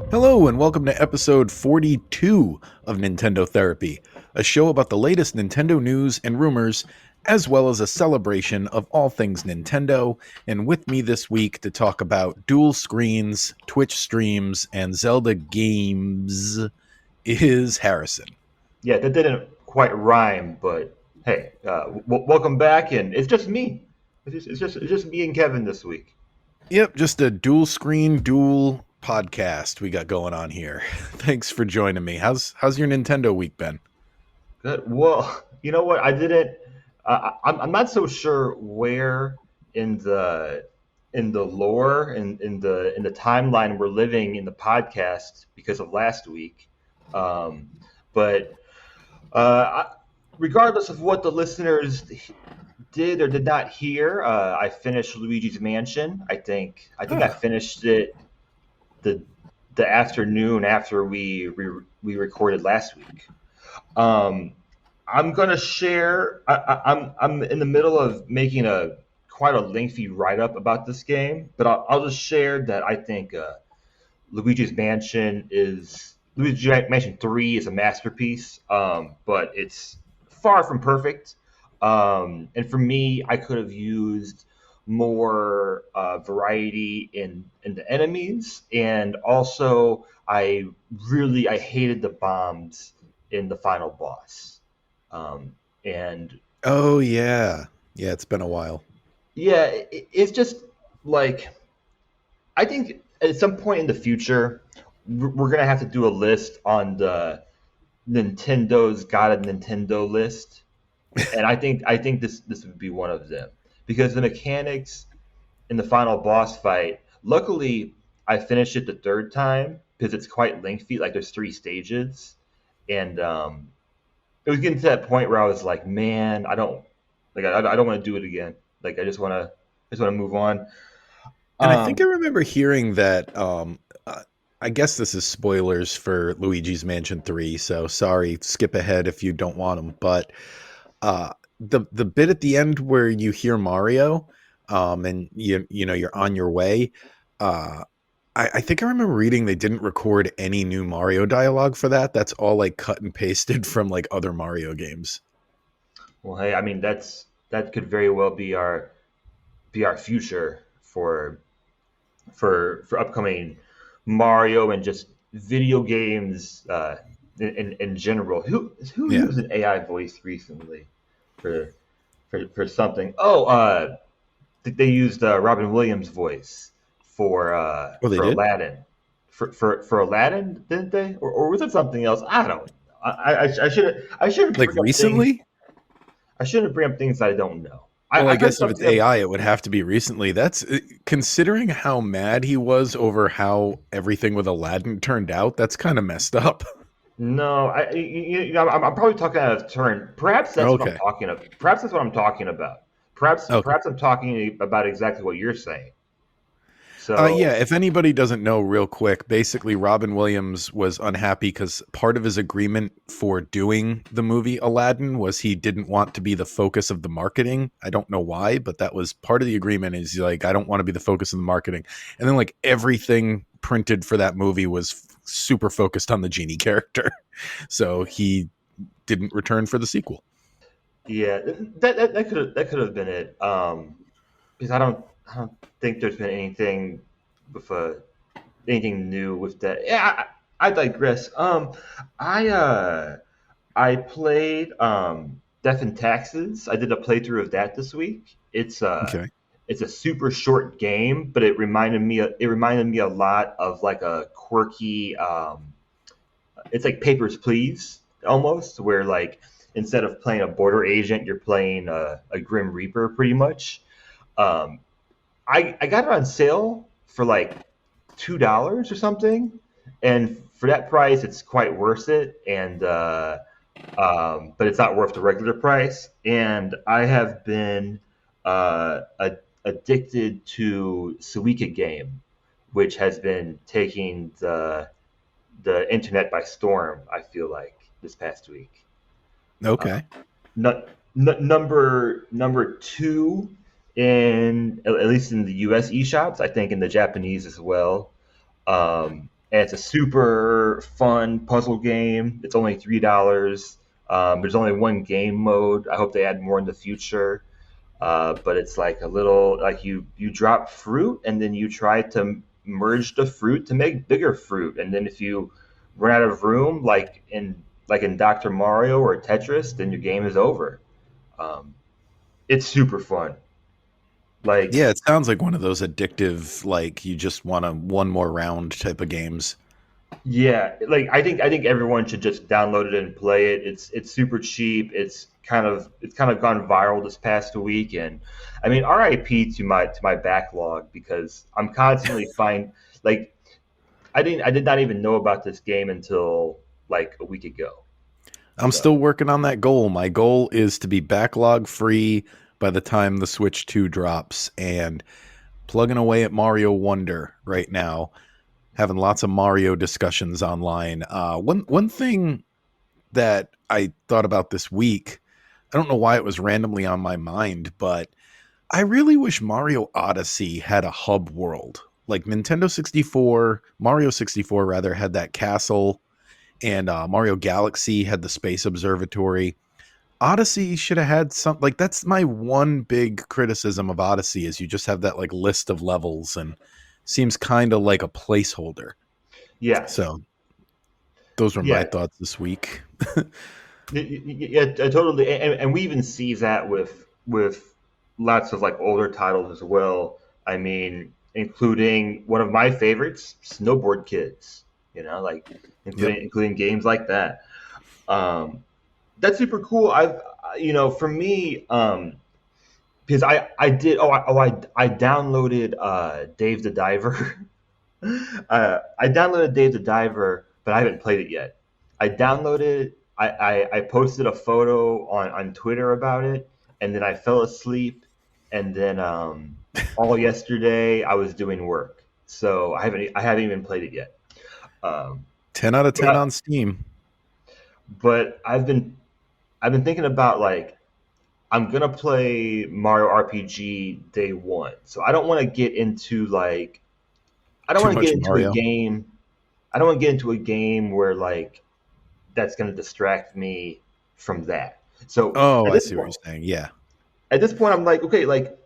Hello, and welcome to episode 42 of Nintendo Therapy, a show about the latest Nintendo news and rumors, as well as a celebration of all things Nintendo. And with me this week to talk about dual screens, Twitch streams, and Zelda games is Harrison. Yeah, that didn't quite rhyme, but hey, welcome back, and it's just me. It's just me and Kevin this week. Yep, just a dual screen, dual podcast we got going on here. Thanks for joining me. How's your Nintendo week been? Good. Well, you know what? I didn't. I'm not so sure where in the lore in the timeline we're living in the podcast because of last week. Um, but regardless of what the listeners did or did not hear, I finished Luigi's Mansion. I think I Ah, finished it the the afternoon after we recorded last week. Um, I'm gonna share. I'm in the middle of making a quite a lengthy write up about this game, but I'll just share that I think Luigi's Mansion 3 is a masterpiece, but it's far from perfect. And for me, I could have used more variety in the enemies, and also I hated the bombs in the final boss. And oh yeah. Yeah, it's been a while. yeah, it's just like I think at some point in the future, we're gonna have to do a list on the Nintendo's Got a Nintendo list, and I think this would be one of them because the mechanics in the final boss fight. Luckily, I finished it the third time because it's quite lengthy. Like there's three stages, and it was getting to that point where I was like, man, I don't want to do it again. Like I just want to move on. And I think I Um, remember hearing that I guess this is spoilers for Luigi's Mansion 3, so sorry, skip ahead if you don't want them, but the bit at the end where you hear Mario and you know you're on your way, uh I think I remember reading they didn't record any new Mario dialogue for that. That's all like cut and pasted from like other Mario games. well, hey, I mean that could very well be our future for upcoming Mario and just video games in general. Who Yeah. used an AI voice recently for for something? Oh, they used Robin Williams' voice Oh, they for did? Aladdin. For Aladdin, didn't they? Or was it something else? I don't know. I shouldn't Like bring up things recently? I shouldn't bring up things I don't know. Well, I I heard guess if it's something. AI, it would have to be recently. That's considering how mad he was over how everything with Aladdin turned out. That's kind of messed up. No, I'm probably talking out of turn. Perhaps that's what I'm Okay. talking about. Perhaps that's what I'm talking about. Okay. Perhaps I'm talking about exactly what you're saying. Yeah, So if anybody doesn't know, real quick, basically, Robin Williams was unhappy because part of his agreement for doing the movie Aladdin was he didn't want to be the focus of the marketing. I don't know why, but that was part of the agreement. Is like, I don't want to be the focus of the marketing. And then, like, everything printed for that movie was super focused on the genie character. So he didn't return for the sequel. yeah, that could have been it. Because I don't think there's been anything with anything new with that. Yeah, I digress. I uh I played Death and Taxes. I did a playthrough of that this week. Okay. It's a super short game, but it reminded me a lot of like a quirky it's like Papers, Please almost, where like instead of playing a border agent, you're playing a Grim Reaper pretty much. Um, I got it on sale for like $2 or something, and for that price, it's quite worth it. And but it's not worth the regular price. And I have been addicted to Suika Game, which has been taking the internet by storm. I feel like this past week. Uh, Okay. number two in at least in the U.S. eShops, I think in the Japanese as well. And it's a super fun puzzle game. It's only $3. There's only one game mode. I hope they add more in the future. But it's like a little like you drop fruit and then you try to merge the fruit to make bigger fruit. And then if you run out of room, like in Dr. Mario or Tetris, then your game is over. Um, it's super fun. Like Yeah, it sounds like one of those addictive, like you just want a one more round type of games. yeah, like I think everyone should just download it and play it. It's super cheap. It's kind of gone viral this past week, and I mean, RIP to my backlog because I'm constantly find like I did not even know about this game until like a week ago. I'm So still working on that goal. My goal is to be backlog free by the time the Switch 2 drops, and plugging away at Mario Wonder right now, having lots of Mario discussions online. One thing that I thought about this week, I don't know why it was randomly on my mind, but I really wish Mario Odyssey had a hub world. Like Nintendo 64, Mario 64 rather, had that castle, and Mario Galaxy had the space observatory. Odyssey should have had some, like, that's my one big criticism of Odyssey is you just have that like list of levels and seems kind of like a placeholder. yeah, So those were my yeah, thoughts this week. yeah, totally. And we even see that with lots of like older titles as well. I mean, including one of my favorites, Snowboard Kids. Like Yep. including games like that. Um, that's super cool. For me, because I did. I downloaded Dave the Diver. I downloaded Dave the Diver, but I haven't played it yet. I downloaded. I posted a photo on Twitter about it, and then I fell asleep, and then all yesterday I was doing work, so I haven't even played it yet. Um, 10 out of but 10 on Steam. I've been thinking about like I'm gonna play Mario RPG day one, so I don't want to get into like I don't Too want to get much into a Mario. game. I don't want to get into a game where like that's going to distract me from that. So Oh, at I this see what you're point, saying. Yeah. at this point, I'm like, okay, like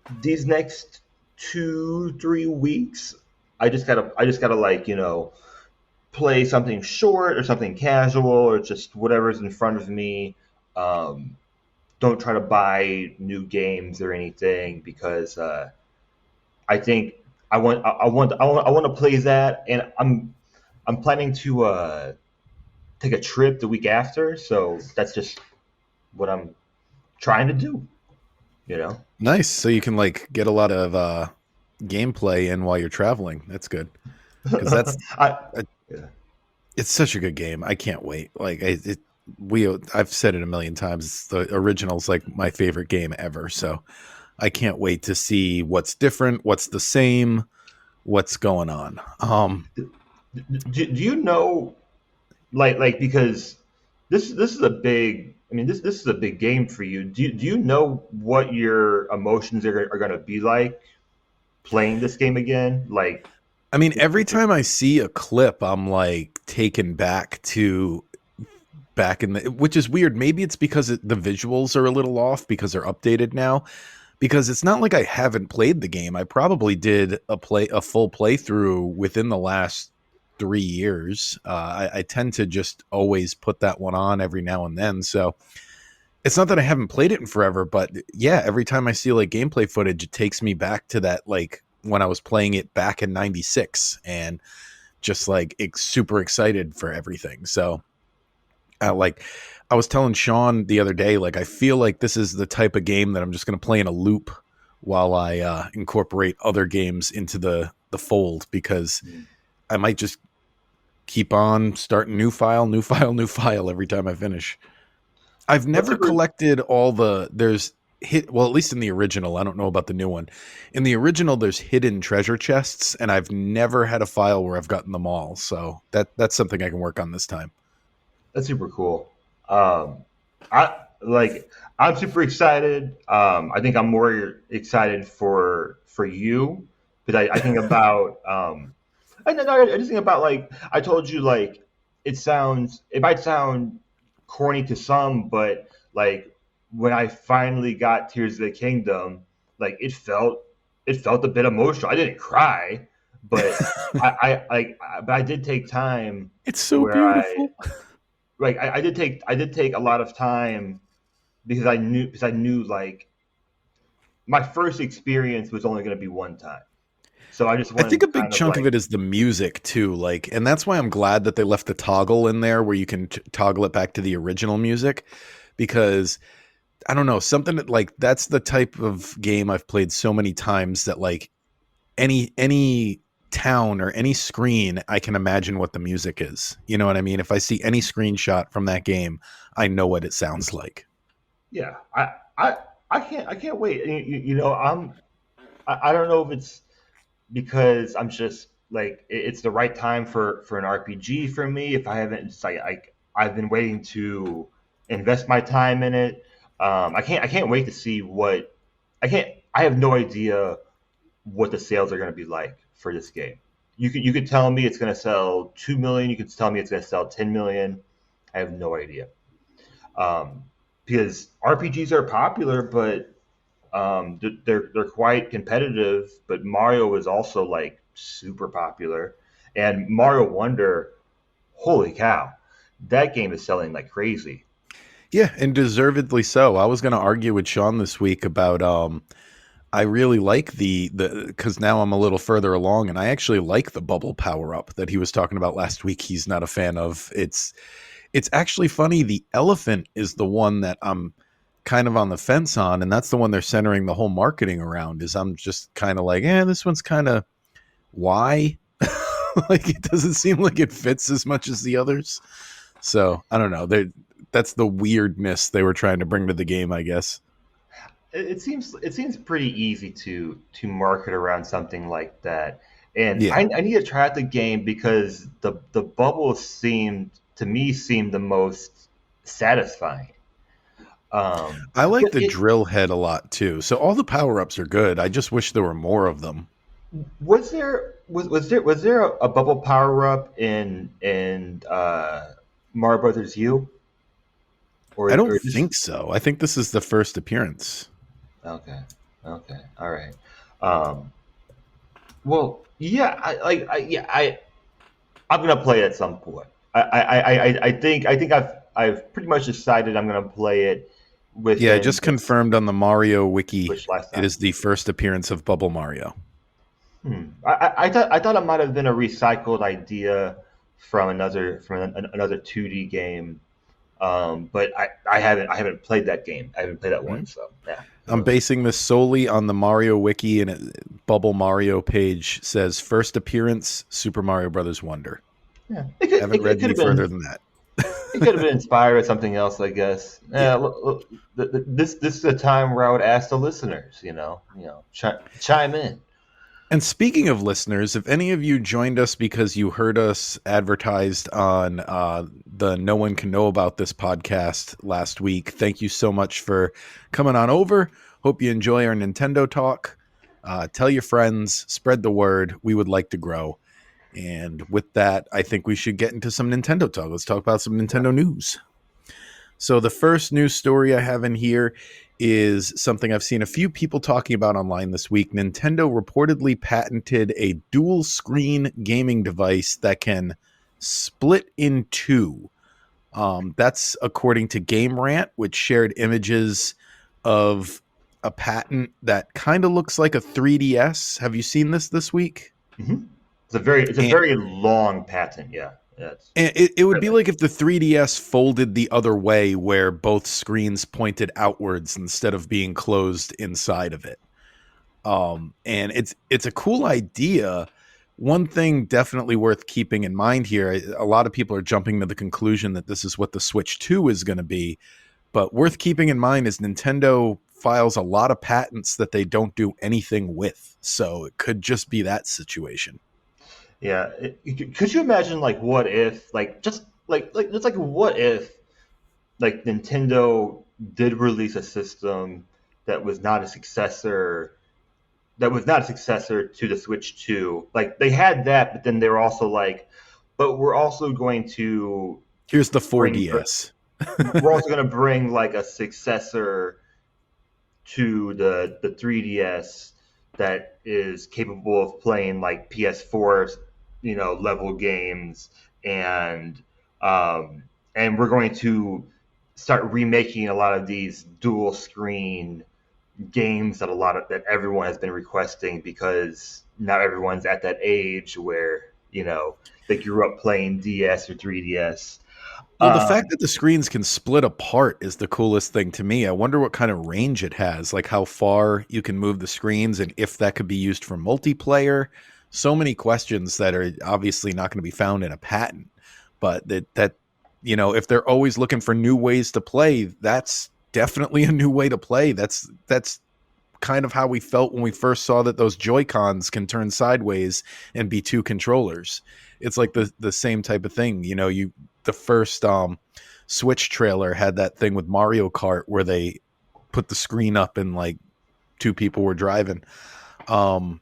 these next 2 3 weeks, I just gotta like play something short or something casual or just whatever's in front of me. Um, don't try to buy new games or anything because I think I want to play that, and I'm planning to take a trip the week after, so that's just what I'm trying to do. You know. Nice. So you can like get a lot of gameplay in while you're traveling. That's good. Because I uh, yeah. it's such a good game. I can't wait. Like I've said it a million times. The original's like my favorite game ever. So I can't wait to see what's different, what's the same, what's going on. Do you know like because this is a big. I mean this is a big game for you. Do you know what your emotions are going to be like playing this game again? Like I mean, every time I see a clip, I'm like taken back to back in the, which is weird. Maybe it's because the visuals are a little off because they're updated now. Because it's not like I haven't played the game. I probably did a full playthrough within the last 3 years. I tend to just always put that one on every now and then. So it's not that I haven't played it in forever, but yeah, every time I see like gameplay footage, it takes me back to that like when I was playing it back in '96 and just like super excited for everything. So like I was telling Sean the other day, like I feel like this is the type of game that I'm just going to play in a loop while I incorporate other games into the fold because I might just keep on starting new file, new file, new file every time I finish. I've that's never super. collected all there's hit well at least in the original. I don't know about the new one. In the original there's hidden treasure chests and I've never had a file where I've gotten them all. So that's something I can work on this time. That's super cool. I'm super excited. I think I'm more excited for you because I think about I just think about like I told you like it might sound corny to some, but like when I finally got Tears of the Kingdom, like it felt a bit emotional. I didn't cry, but but I did take time It's so where beautiful. I did take a lot of time because I knew like my first experience was only going to be one time. So I just I wanted think to a big kind of chunk of like it is the music too, like, and that's why I'm glad that they left the toggle in there where you can toggle it back to the original music, because I don't know, something that like that's the type of game I've played so many times that like any town or any screen, I can imagine what the music is. You know what I mean? If I see any screenshot from that game, I know what it sounds like. yeah, I I can't wait. You know, I don't know if it's because I'm just like it's the right time for an RPG for me. If I haven't, it's like I've been waiting to invest my time in it. I can't wait to see what I can't. I have no idea what the sales are going to be like for this game. You could tell me it's going to sell 2 million. You could tell me it's going to sell 10 million. I have no idea. Um, because RPGs are popular, but they're quite competitive. But Mario is also like super popular, and Mario Wonder, holy cow, that game is selling like crazy. Yeah, and deservedly so. I was going to argue with Sean this week about I really like the cuz now I'm a little further along and I actually like the bubble power up that he was talking about last week. He's not a fan of. It's actually funny, the elephant is the one that I'm kind of on the fence on, and that's the one they're centering the whole marketing around. Is I'm just kind of like, this one's kind of why? Like it doesn't seem like it fits as much as the others. So I don't know. That's the weirdness they were trying to bring to the game, I guess. It seems pretty easy to market around something like that. And Yeah, I need to try out the game because the bubbles seemed the most satisfying. I like But the drill head a lot too. So all the power ups are good. I just wish there were more of them. was there a bubble power up in Mario Brothers U I don't or this? think so. I think this is the first appearance. Okay, okay, all right. Um, well, yeah, I'm gonna play it at some point. I think I've pretty much decided I'm gonna play it Yeah, I within just this confirmed on the Mario wiki. Switch It lifetime. is the first appearance of Bubble Mario. I thought it might have been a recycled idea from another 2D game. But I haven't played that game. I haven't played that Hmm? one. So yeah, who I'm knows? basing this solely on the Mario wiki, and Bubble Mario page says first appearance Super Mario Brothers Wonder. Yeah, Haven't read it could any have further been than that. it could have been inspired by something else, I guess. Yeah. This is a time where I would ask the listeners, chime in. And speaking of listeners, if any of you joined us because you heard us advertised on the No One Can Know About This podcast last week, thank you so much for coming on over. Hope you enjoy our Nintendo talk. Tell your friends, spread the word. We would like to grow. And with that, I think we should get into some Nintendo talk. Let's talk about some Yeah. Nintendo news. So the first news story I have in here is something I've seen a few people talking about online this week. Nintendo reportedly patented a dual screen gaming device that can split in two. That's according to Game Rant, which shared images of a patent that kind of looks like a 3DS. Have you seen this week? hmm it's a And very long patent. Yeah, yeah. And it would Quite be like lengthy. if the 3DS folded the other way, where both screens pointed outwards instead of being closed inside of it. And it's a cool idea. One thing definitely worth keeping in mind here: a lot of people are jumping to the conclusion that this is what the Switch 2 is going to be, but worth keeping in mind is Nintendo files a lot of patents that they don't do anything with, so it could just be that situation. Yeah. Could you imagine like what if like just like what if like Nintendo did release a system that was not a successor that was not a successor to the Switch 2. Like they had that, but then they were also like, but we're also going to Here's the bring, 4DS. we're also going to bring like a successor to the 3DS that is capable of playing like PS4, level games, and um, and we're going to start remaking a lot of these dual screen games that everyone has been requesting because now everyone's at that age where they grew up playing DS or 3DS. Well, the fact Um, that the screens can split apart is the coolest thing to me. I wonder what kind of range it has, like how far you can move the screens and if that could be used for multiplayer. So many questions that are obviously not going to be found in a patent, but if they're always looking for new ways to play, that's definitely a new way to play. That's kind of how we felt when we first saw that those Joy-Cons can turn sideways and be two controllers. It's like the same type of thing. The first Switch trailer had that thing with Mario Kart where they put the screen up and like two people were driving. Um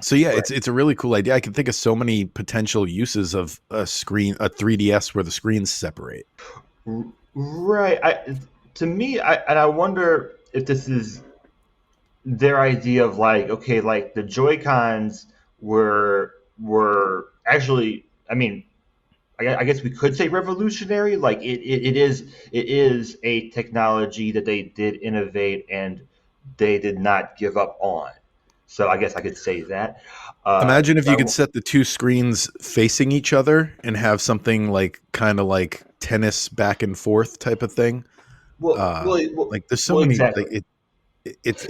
so yeah, right. it's a really cool idea. I can think of so many potential uses of a 3DS where the screens separate. Right. To me, I wonder if this is their idea of like, okay, like the Joy Cons were actually, I mean, I guess we could say revolutionary. Like it is a technology that they did innovate and they did not give up on. So I guess I could say that. Imagine if you could So set the two screens facing each other and have something like kind of like tennis back and forth type of thing. well, Uh, well, well, like there's so well, many exactly. like it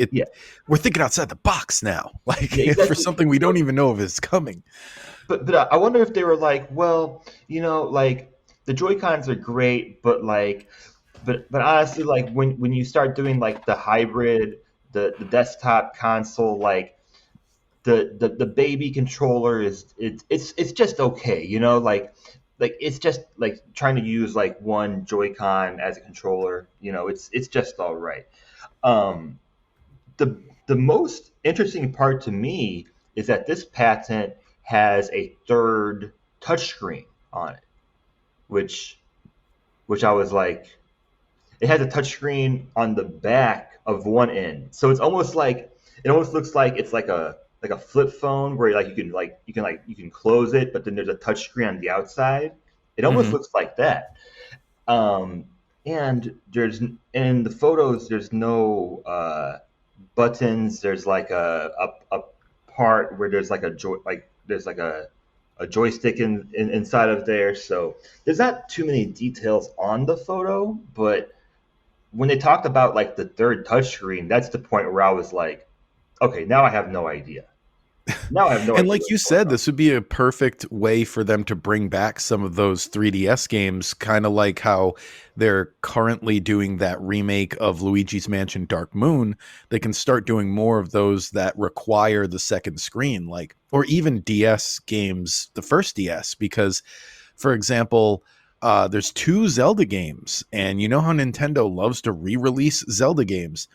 Yeah, we're thinking outside the box now, like yeah, for exactly. something we don't even know if it's coming. But I wonder if they were like, well, like the Joy Cons are great, but like, but honestly, like when you start doing like the hybrid, the desktop console, like the baby controller it's just okay, like it's just like trying to use like one Joy-Con as a controller, it's just all right. Um, the most interesting part to me is that this patent has a third touchscreen on it, which I was like, it has a touchscreen on the back of one end, so it almost looks like it's like a flip phone where like you can close it, but then there's a touchscreen on the outside. It almost Hmm. looks like that. Um, and there's in the photos there's no buttons. There's like a part where there's like there's like a joystick inside of there. So there's not too many details on the photo, but when they talked about like the third touchscreen, that's the point where I was like, okay, now I have no idea. Now I have no And idea like what's you going said, on. this would be a perfect way for them to bring back some of those 3DS games, kind of like how they're currently doing that remake of Luigi's Mansion Dark Moon. They can start doing more of those that require the second screen, like, or even DS games, the first DS, because, for example, there's two Zelda games, and you know how Nintendo loves to re-release Zelda games,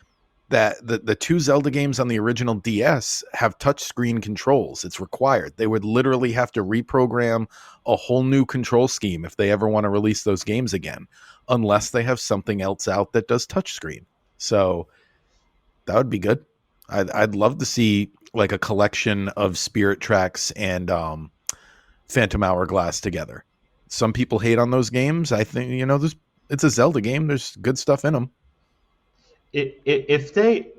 that the two Zelda games on the original DS have touchscreen controls. It's required. They would literally have to reprogram a whole new control scheme if they ever want to release those games again, unless they have something else out that does touchscreen. So that would be good. I'd love to see like a collection of Spirit Tracks and Phantom Hourglass together. Some people hate on those games. I think it's a Zelda game. There's good stuff in them. If they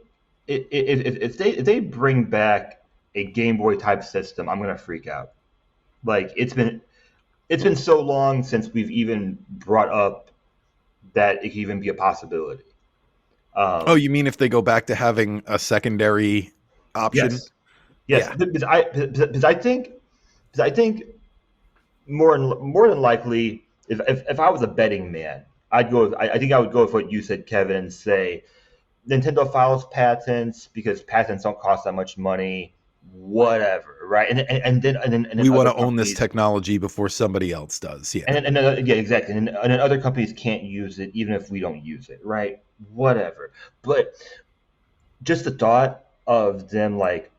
if they bring back a Game Boy type system, I'm gonna freak out. Like it's been so long since we've even brought up that it could even be a possibility. Oh, Um, you mean if they go back to having a secondary option? yes, yes, Yeah. because I think more than likely, if I was a betting man, I think I would go with what you said, Kevin, and say Nintendo files patents because patents don't cost that much money, whatever, right? And then We want other to own this companies, technology before somebody else does. Yeah. yeah, exactly, and then other companies can't use it even if we don't use it, right? Whatever. But just the thought. of them like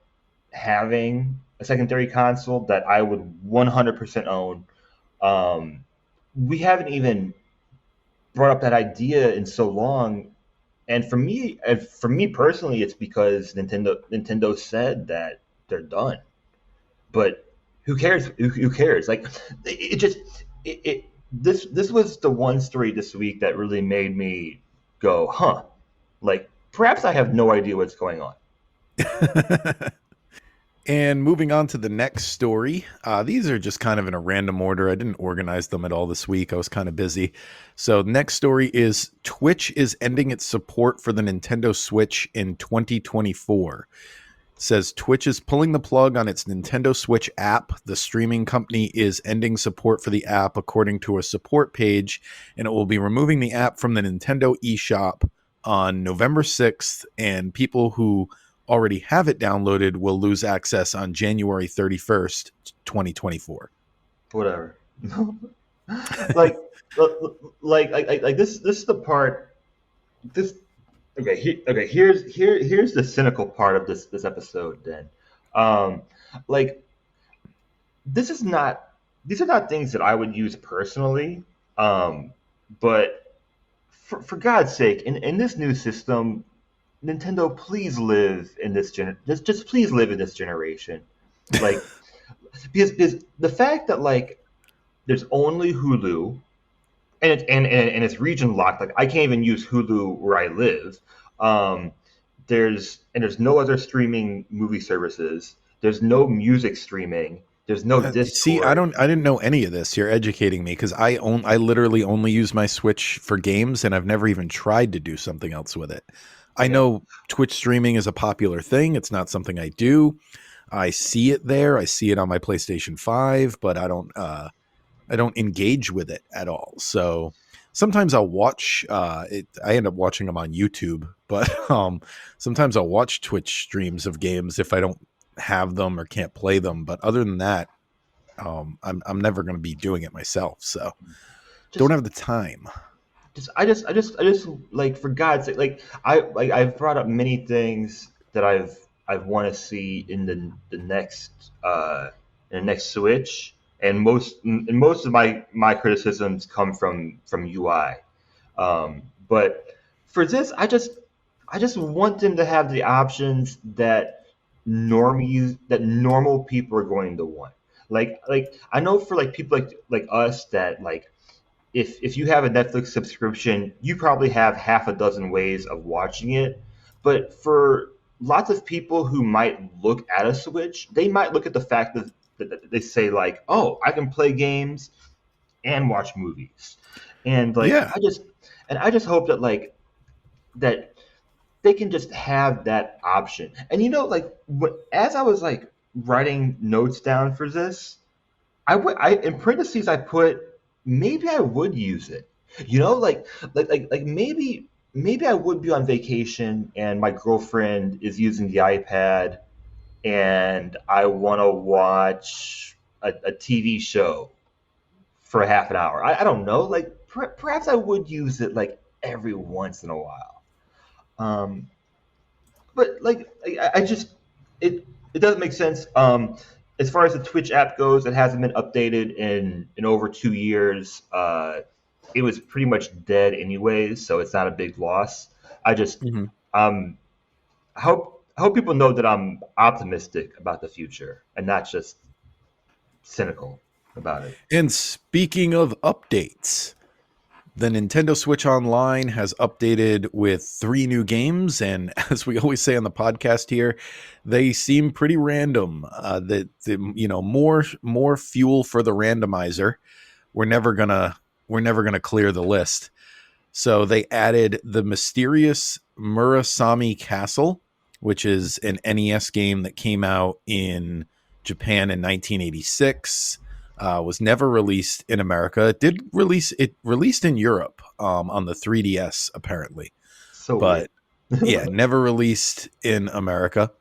having a secondary console that I would 100% own. Um, we haven't even brought up that idea in so long, and for me personally, it's because Nintendo said that they're done. But who cares? Who cares? Like it just it this was the one story this week that really made me go, huh? Like perhaps I have no idea what's going on. And moving on to the next story, these are just kind of in a random order. I didn't organize them at all this week. I was kind of busy. So, next story is Twitch is ending its support for the Nintendo Switch in 2024. Says Twitch is pulling the plug on its Nintendo Switch app. The streaming company is ending support for the app, according to a support page, and it will be removing the app from the Nintendo eShop on November 6th. And people who already have it downloaded will lose access on January 31st, 2024. Whatever. like, like this is the part. This okay. Here's the cynical part of this episode. Then, um, like this is not these are not things that I would use personally. But for God's sake, in this new system, Nintendo, please live in this just please live in this generation. Like because the fact that like there's only Hulu and it's region locked. Like I can't even use Hulu where I live. Um, there's no other streaming movie services. There's no music streaming. There's no See, Discord. I didn't know any of this. You're educating me because I literally only use my Switch for games, and I've never even tried to do something else with it. I Yeah, know Twitch streaming is a popular thing. It's not something I do. I see it there. I see it on my PlayStation 5, but I don't engage with it at all. So sometimes I'll watch it. I end up watching them on YouTube, but sometimes I'll watch Twitch streams of games if I don't have them or can't play them. But other than that, I'm never going to be doing it myself. So don't just have the time. I just like for God's sake, I've brought up many things that I've want to see in the next Switch, and most of my criticisms come from UI. But for this, I just want them to have the options that normal people are going to want. Like I know for like people like us that like if you have a Netflix subscription, you probably have half a dozen ways of watching it. But for lots of people who might look at a Switch, they might look at the fact that they say like, "Oh, I can play games and watch movies," and like Yeah. I just hope that that they can just have that option. And as I was like writing notes down for this, I in parentheses I put maybe I would use it. Maybe I would be on vacation and my girlfriend is using the iPad and I want to watch a TV show for half an hour. I don't know. Like perhaps I would use it like every once in a while. Um, but I just it doesn't make sense. As far as the Twitch app goes, it hasn't been updated in over 2 years. It was pretty much dead anyways, so it's not a big loss. I just hmm um I hope people know that I'm optimistic about the future and not just cynical about it. And speaking of updates, the Nintendo Switch Online has updated with 3 new games, and as we always say on the podcast here, they seem pretty random. More fuel for the randomizer. We're never gonna we're never gonna clear the list. So they added the mysterious Murasami Castle, which is an NES game that came out in Japan in 1986. Was never released in America. It released in Europe on the 3DS apparently, So weird. but yeah, never released in America.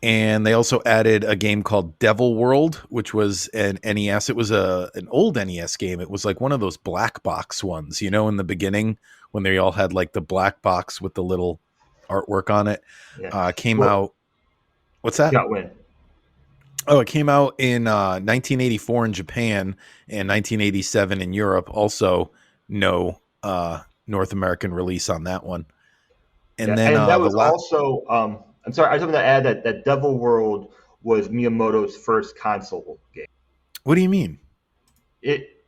And they also added a game called Devil World, which was an NES. It was an old NES game. It was like one of those black box ones, in the beginning when they all had like the black box with the little artwork on it. Yeah. Came Well, out. What's that? got win. Oh, it came out in 1984 in Japan and 1987 in Europe. Also, no North American release on that one. And Yeah, then and that the was last. also. I'm sorry, I just want to add that Devil World was Miyamoto's first console game. What do you mean? It,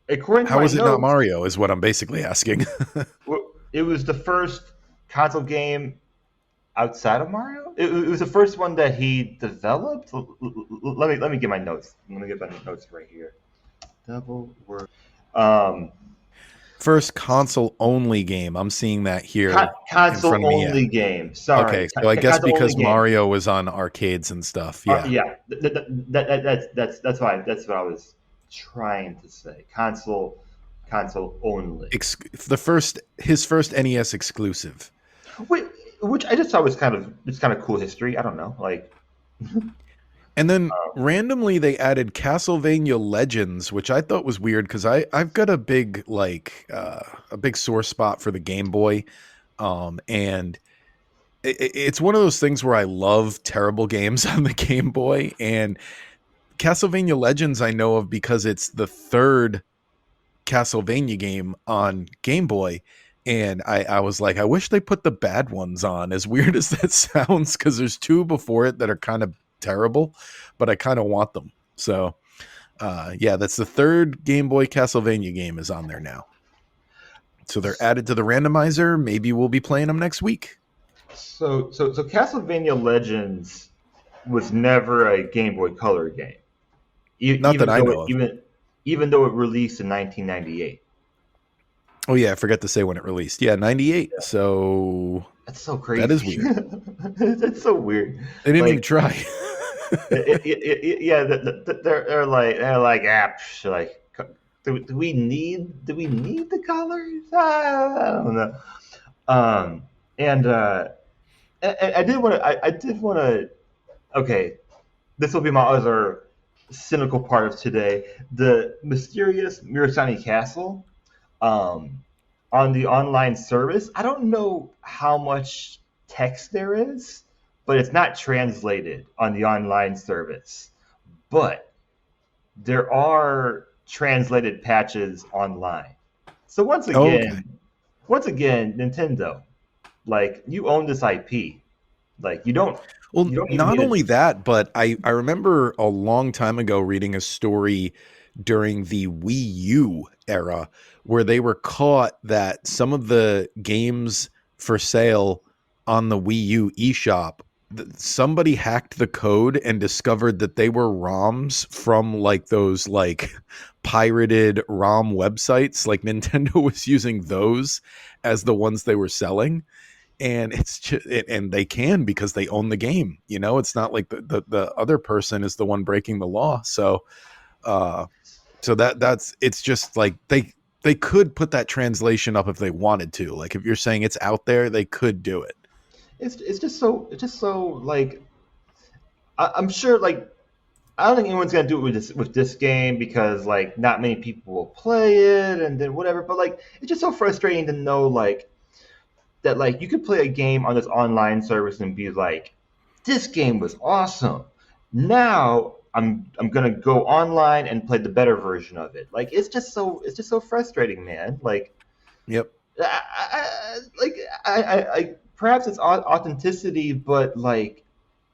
according to How my is it not notes, Mario? Is what I'm basically asking. it was the first console game outside of Mario. It was the first one that he developed. Let me get my notes. Let me get my notes right here. Devil World. Um, First console only game. I'm seeing that here in console front of me. Yeah. only game. Sorry, Okay, so I guess console only because game. Mario was on arcades and stuff. Yeah. Yeah, that's why that's what I was trying to say. Console only. The first his first NES exclusive. Wait, which I just thought was kind of cool history. I don't know, like And then randomly they added Castlevania Legends, which I thought was weird because I've got a big a big sore spot for the Game Boy, and it's one of those things where I love terrible games on the Game Boy, and Castlevania Legends I know of because it's the third Castlevania game on Game Boy. And I was like, I wish they put the bad ones on, as weird as that sounds, because there's two before it that are kind of terrible, but I kind of want them. So, yeah, that's the third Game Boy Castlevania game is on there now. So they're added to the randomizer. Maybe we'll be playing them next week. so Castlevania Legends was never a Game Boy Color game, Not that I know of. even though it released in 1998. Oh, yeah, I forgot to say when it released. Yeah, 98. So That's so that is crazy. weird. That's so weird. They didn't even Like, try. yeah, they're like, like, do we need the colors? I don't know. Um, and I did want to. I did want to. Okay, this will be my other cynical part of today. The mysterious Mirasani Castle, um, on the online service. I don't know how much text there is, but it's not translated on the online service. But there are translated patches online. So once Oh, okay. again, Nintendo, like you own this IP. Like Well, you don't even not need to. only that, but I remember a long time ago reading a story during the Wii U era where they were caught that some of the games for sale on the Wii U eShop, somebody hacked the code and discovered that they were ROMs from like those like pirated ROM websites. Like Nintendo was using those as the ones they were selling, and it's just and they can because they own the game. It's not like the other person is the one breaking the law. Uh so that's it's just like they could put that translation up if they wanted to. Like if you're saying it's out there, they could do it. It's just so like I'm sure like I don't think anyone's gonna do it with this game because like not many people will play it and then whatever. But like it's just so frustrating to know like that like you could play a game on this online service and be like, this game was awesome. Now I'm gonna go online and play the better version of it. Like it's just so frustrating, man. Like Yep. perhaps it's authenticity, but like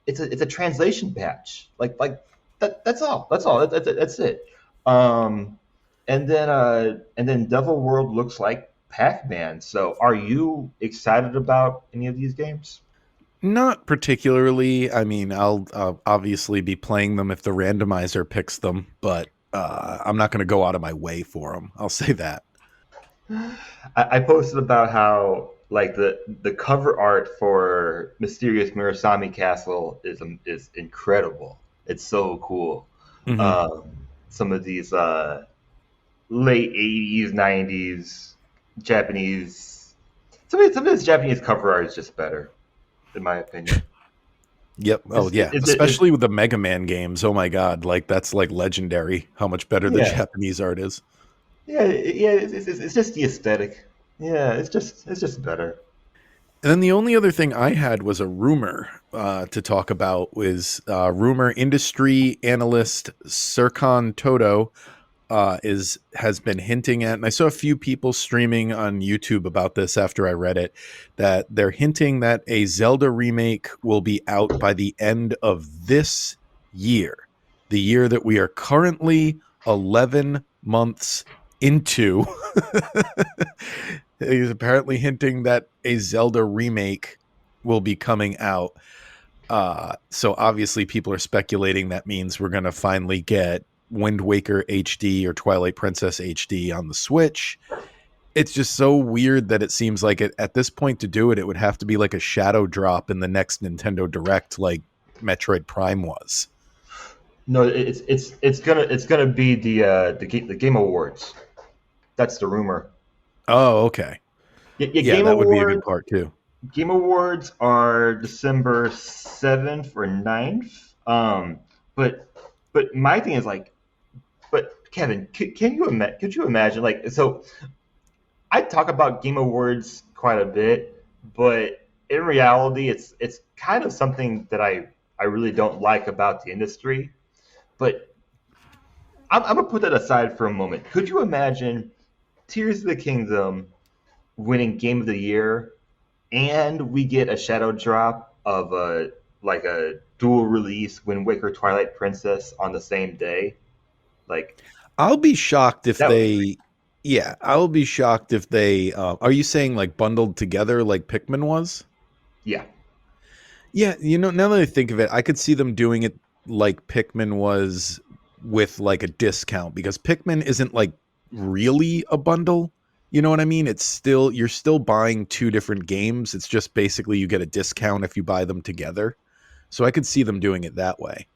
it's a translation patch. That's all. That's all. That's it. Um, and then Devil World looks like Pac-Man. So are you excited about any of these games? Not particularly. I mean, I'll obviously be playing them if the randomizer picks them, but I'm not going to go out of my way for them. I'll say that. I posted about how like the cover art for Mysterious Mirasami Castle is incredible. It's so cool. Hmm. Um, some of these late '80s, '90s Japanese. Some of this Japanese cover art is just better, in my opinion. Yep. Oh It's, yeah. it's Especially with the Mega Man games. Oh my God. Like that's like legendary. How much better the yeah, Japanese art is. yeah. It's just the aesthetic. Yeah, it's just better. And then the only other thing I had was a rumor to talk about was rumor industry analyst Serkan Toto is has been hinting at, and I saw a few people streaming on YouTube about this after I read it, that they're hinting that a Zelda remake will be out by the end of this year, the year that we are currently 11 months into. He's apparently hinting that a Zelda remake will be coming out. So obviously people are speculating that means we're going to finally get Wind Waker HD or Twilight Princess HD on the Switch. It's just so weird that it seems like at this point to do it, it would have to be like a shadow drop in the next Nintendo Direct, like Metroid Prime was. No, it's gonna be the Game Awards. That's the rumor. Oh, okay. Yeah, Yeah, that would be a good part too. Game Awards are December 7th or 9th. But my thing is like, but Kevin, could you imagine like so? I talk about Game Awards quite a bit, but in reality, it's kind of something that I really don't like about the industry. But I'm gonna put that aside for a moment. Could you imagine Tears of the Kingdom winning Game of the Year, and we get a shadow drop of a dual release Wind Waker Twilight Princess on the same day? Like I'll be shocked if that. they. Yeah, I'll be shocked if they. Are you saying like bundled together like Pikmin was? Yeah, Yeah, now that I think of it, I could see them doing it like Pikmin was with like a discount because Pikmin isn't like really a bundle. You know what I mean? It's still you're still buying two different games. It's just basically you get a discount if you buy them together. So I could see them doing it that way.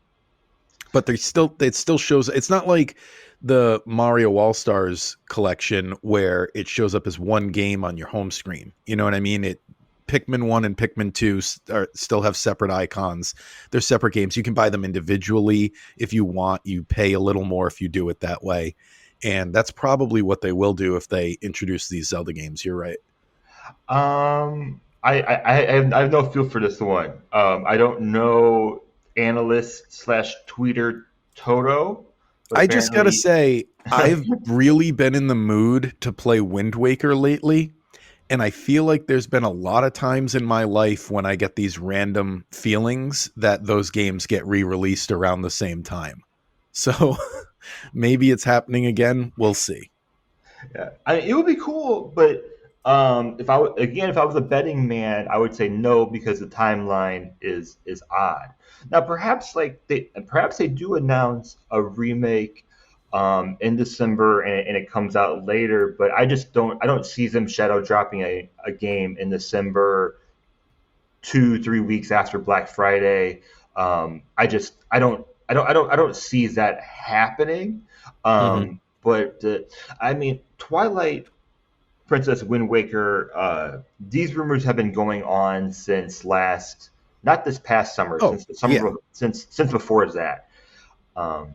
But it still shows it's not like the Mario All Stars collection where it shows up as one game on your home screen. You know what I mean? It Pikmin 1 and Pikmin 2 still have separate icons. They're separate games. You can buy them individually if you want. You pay a little more if you do it that way. And that's probably what they will do if they introduce these Zelda games. You're right. I have no feel for this one. I don't know analyst slash tweeter Toto, but I just got to apparently, say, I've really been in the mood to play Wind Waker lately. And I feel like there's been a lot of times in my life when I get these random feelings that those games get re-released around the same time. So maybe it's happening again. We'll see. yeah, it would be cool. But if I was a betting man, I would say no because the timeline is odd. Now, perhaps they do announce a remake in December and it comes out later. But I don't see them shadow dropping a game in December 2 3 weeks after Black Friday. I don't see that happening. Hmm. But I mean, Twilight Princess Wind Waker. These rumors have been going on since not this past summer, Oh, since the yeah. summer since before that. Um,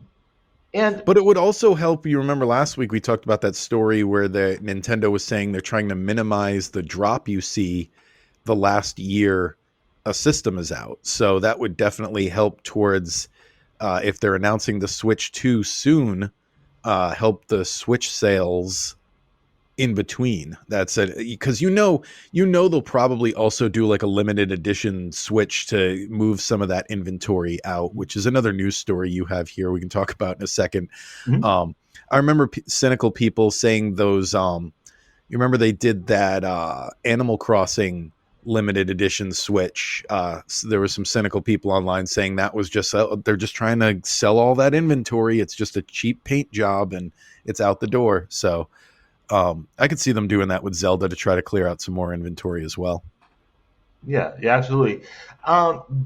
and But it would also help. You remember last week we talked about that story where the Nintendo was saying they're trying to minimize the drop you see the last year a system is out. So that would definitely help towards if they're announcing the Switch 2 soon, help the Switch sales in between. That's it because they'll probably also do like a limited edition Switch to move some of that inventory out, which is another news story you have here we can talk about in a second. mhm. um I remember cynical people saying those you remember they did that Animal Crossing limited edition Switch. So there was some cynical people online saying that was just they're just trying to sell all that inventory. It's just a cheap paint job and it's out the door. So I could see them doing that with Zelda to try to clear out some more inventory as well. Yeah, absolutely.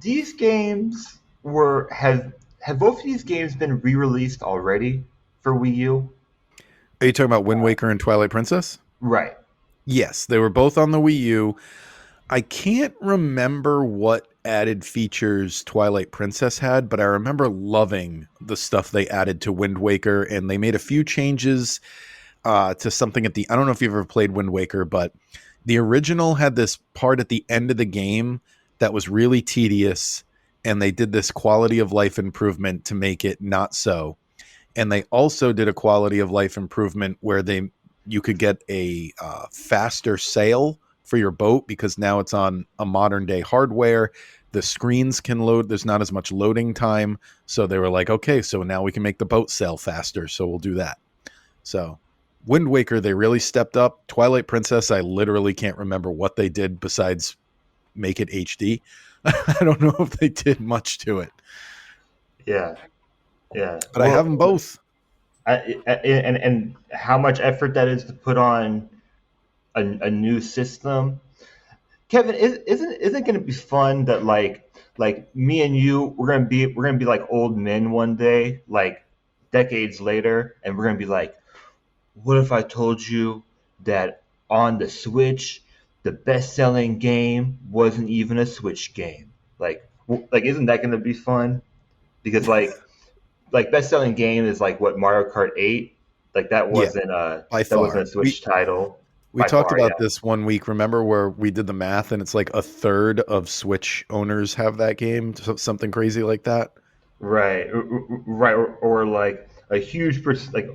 These games have both of these games been re-released already for Wii U? Are you talking about Wind Waker and Twilight Princess? Right. Yes, they were both on the Wii U. I can't remember what added features Twilight Princess had, but I remember loving the stuff they added to Wind Waker, and they made a few changes to something at the. I don't know if you've ever played Wind Waker, but The original had this part at the end of the game that was really tedious, and they did this quality of life improvement to make it not so. And they also did a quality of life improvement where they you could get a faster sail for your boat because now it's on a modern day hardware. The screens can load. There's not as much loading time. So they were like, okay, so now we can make the boat sail faster. So we'll do that. So Wind Waker, they really stepped up. Twilight Princess, I literally can't remember what they did besides make it HD. I don't know if they did much to it, Yeah, yeah. but I have them both. And how much effort that is to put on a new system. Kevin, isn't going to be fun that like me and you we're gonna be like old men one day, like decades later, and we're gonna be like, what if I told you that on the Switch, the best-selling game wasn't even a Switch game? Like isn't that gonna be fun? Because like best-selling game is like what Mario Kart 8, like Yeah, by that wasn't far. a Switch title We by talked far. about Yeah. this one week. Remember where we did the math, and it's like a third of Switch owners have that game, something crazy like that. Right, right, or like a huge like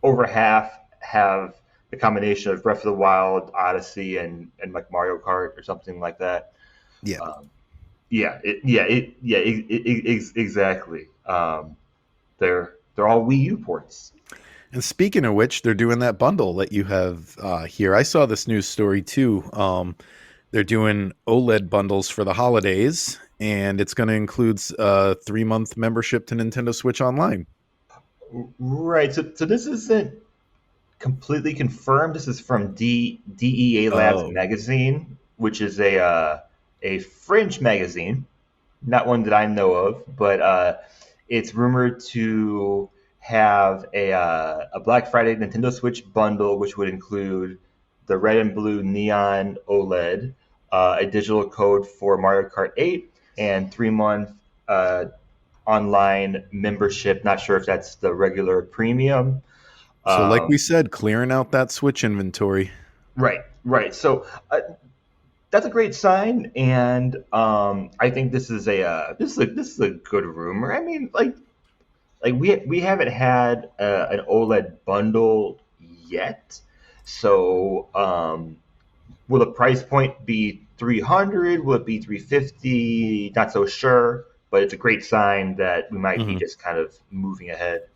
over half have the combination of Breath of the Wild, Odyssey, and like Mario Kart or something like that. Yeah. Um, exactly. They're all Wii U ports. And speaking of which, they're doing that bundle that you have here. I saw this news story too. They're doing OLED bundles for the holidays, and it's going to include a 3 month membership to Nintendo Switch Online. Right. So this isn't completely confirmed. This is from DEA Labs Oh, magazine, which is a fringe magazine, not one that I know of, but it's rumored to have a Black Friday Nintendo Switch bundle, which would include the red and blue neon OLED, a digital code for Mario Kart 8, and 3 month uh, online membership. Not sure if that's the regular premium. so like we Um, said, clearing out that Switch inventory. right, right. So that's a great sign, and I think this is a good rumor. I mean, like we haven't had an OLED bundle yet, so will the price point be 300? Will it be 350? Not so sure, but it's a great sign that we might be Mhm. just kind of moving ahead.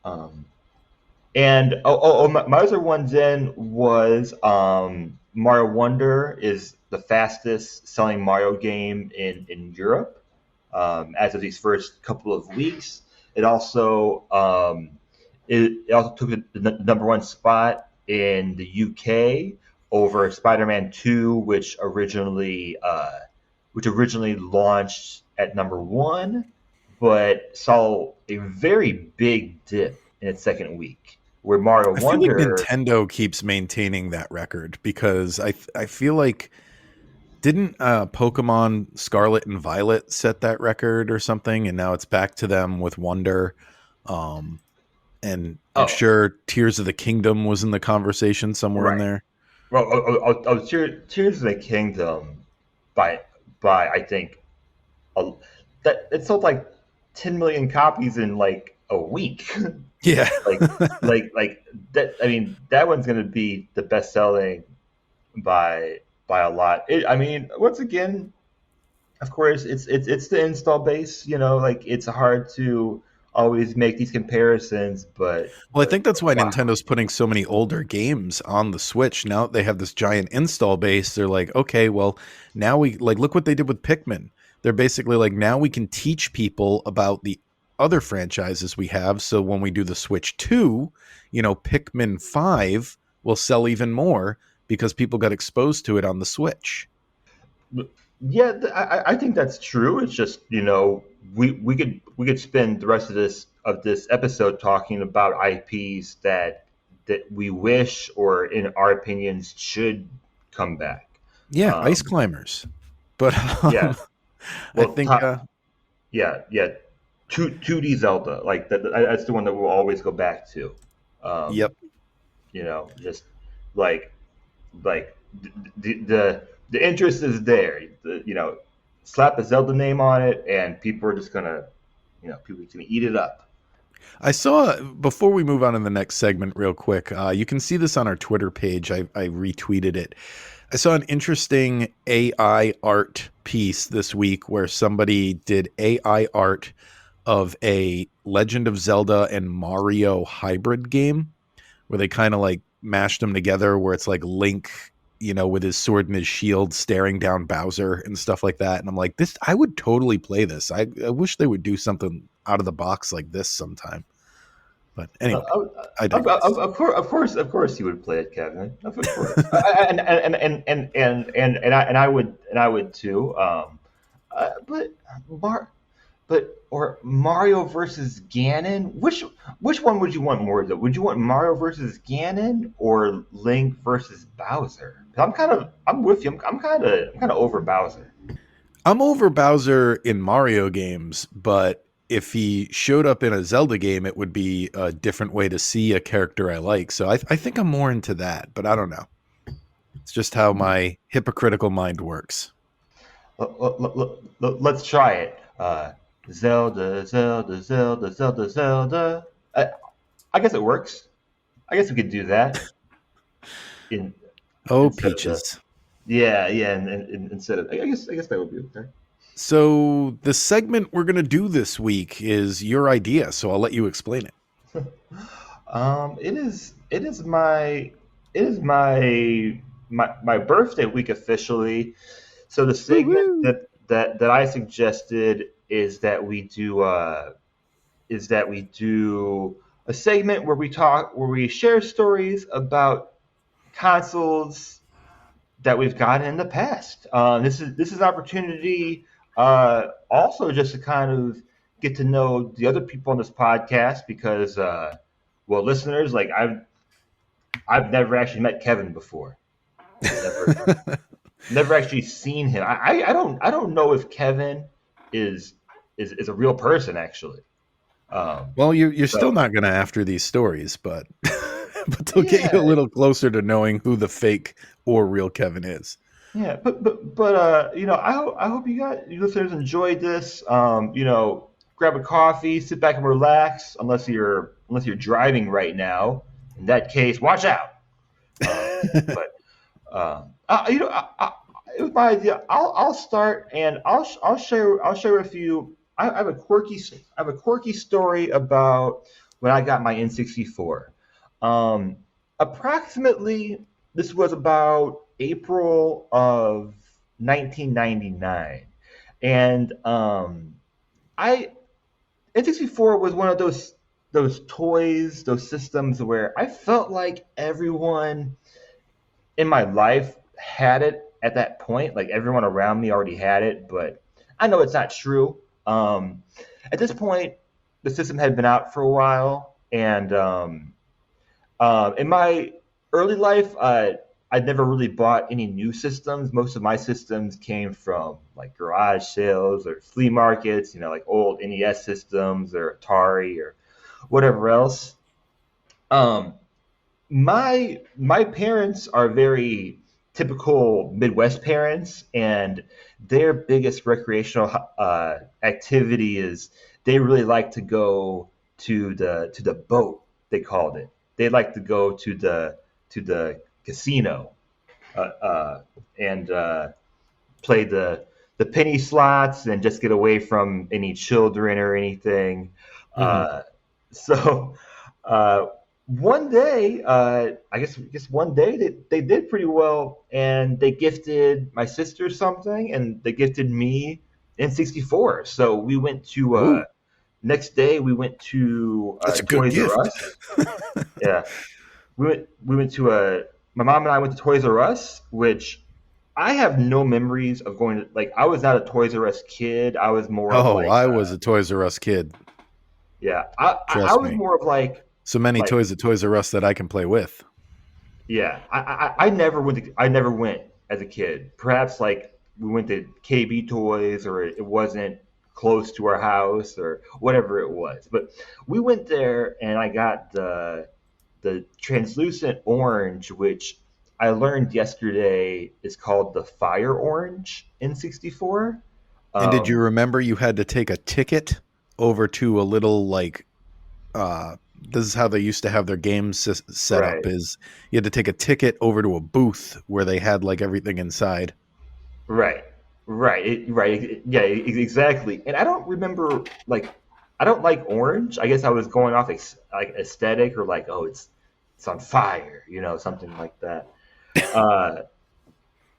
Um, and my other one then was Mario Wonder is the fastest selling Mario game in Europe as of these first couple of weeks. It also it also took the number one spot in the UK over Spider-Man 2, which originally launched at number one, but saw a very big dip in its second week. Where Mario I feel like Wonder, Nintendo keeps maintaining that record because I feel like didn't Pokemon Scarlet and Violet set that record or something, and now it's back to them with Wonder. Um, and I'm oh sure Tears of the Kingdom was in the conversation somewhere in right, there. well, Tears of the Kingdom by I think a, that it sold like 10 million copies in like a week. Yeah. like like that. I mean, that one's gonna be the best selling by a lot. I mean, once again, of course, it's the install base. You know, like it's hard to always make these comparisons, Well, I think that's but why wow, Nintendo's putting so many older games on the Switch. Now that they have this giant install base, they're like, okay, well, now we like look what they did with Pikmin. They're basically like, now we can teach people about the other franchises we have. So when we do the Switch 2, Pikmin 5 will sell even more because people got exposed to it on the Switch. yeah, I think that's true. It's just we could spend the rest of this episode talking about IPs that we wish or in our opinions should come back. Yeah, Ice Um, Climbers. But yeah, I well, think, yeah, two D Zelda, like that's the one that we'll always go back to. Um, yep. just like like the interest is there. Slap a Zelda name on it, and people are just gonna, people are just gonna eat it up. I saw before we move on to the next segment, real quick. You can see this on our Twitter page. I retweeted it. I saw an interesting AI art piece this week where somebody did AI art of a Legend of Zelda and Mario hybrid game where they kind of like mashed them together, where it's like Link, with his sword and his shield staring down Bowser and stuff like that. And I'm like, this, I would totally play this. I wish they would do something out of the box like this sometime. But anyway, I digress. Of course, you would play it, Kevin. Of course, and I would too. But Mar, or Mario versus Ganon. Which one would you want more though? Would you want Mario versus Ganon or Link versus Bowser? I'm with you. I'm kind of over Bowser. I'm over Bowser in Mario games, but if he showed up in a Zelda game, it would be a different way to see a character I like. So I think I'm more into that, but I don't know. It's just how my hypocritical mind works. Let's try it. Zelda, Zelda, Zelda, Zelda, Zelda. I guess it works. I guess we could do that in Oh, instead of the peaches. yeah, and instead of I guess that would be okay. So the segment we're going to do this week is your idea, so I'll let you explain it. It is my birthday week officially. So the segment Woo-hoo. that I suggested is that we do a segment where we share stories about consoles that we've gotten in the past. This is an opportunity, also just to kind of get to know the other people on this podcast because, well, listeners, like I've never actually met Kevin before. Never never actually seen him. I don't know if Kevin is is a real person actually. Um, Well, you're still so not going to after these stories, but but they'll get you a yeah, little closer to knowing who the fake or real Kevin is. yeah, but I hope you listeners enjoyed this. Grab a coffee, sit back and relax. Unless you're driving right now, in that case, watch out. But it was my idea. I'll start and I'll share with you. I have a quirky story about when I got my N64. Um, Approximately, this was about April of 1999, and I N64 was one of those toys, those systems where I felt like everyone in my life had it at that point. Like everyone around me already had it, but I know it's not true. At this point, the system had been out for a while, and in my early life, I'd never really bought any new systems. Most of my systems came from like garage sales or flea markets, like old NES systems or Atari or whatever else. Um, my parents are very typical Midwest parents, and their biggest recreational activity is they really like to go to the boat. They called it. They like to go to the casino, and play the penny slots and just get away from any children or anything. Hmm. Uh, so uh, one day, I guess one day they did pretty well, and they gifted my sister something, and they gifted me N64. So we went to Ooh, next day we went to that's a good Toys R gift. Us. Yeah, we went to my mom and I went to Toys R Us, which I have no memories of going to. Like, I was not a Toys R Us kid. I was more of Oh, like, I was a Toys R Us kid. yeah, I Trust was me. more of So many like toys at Toys R Us that I can play with. yeah. I never went as a kid. Perhaps like we went to KB Toys, or it wasn't close to our house, or whatever it was. But we went there, and I got the translucent orange, which I learned yesterday is called the Fire Orange N64. And did you Um, remember you had to take a ticket over to a little like this is how they used to have their games set up right, is you had to take a ticket over to a booth where they had like everything inside. right, yeah, exactly. And I don't remember like I don't like orange. I guess I was going off like aesthetic or like oh it's on fire, something like that. Uh,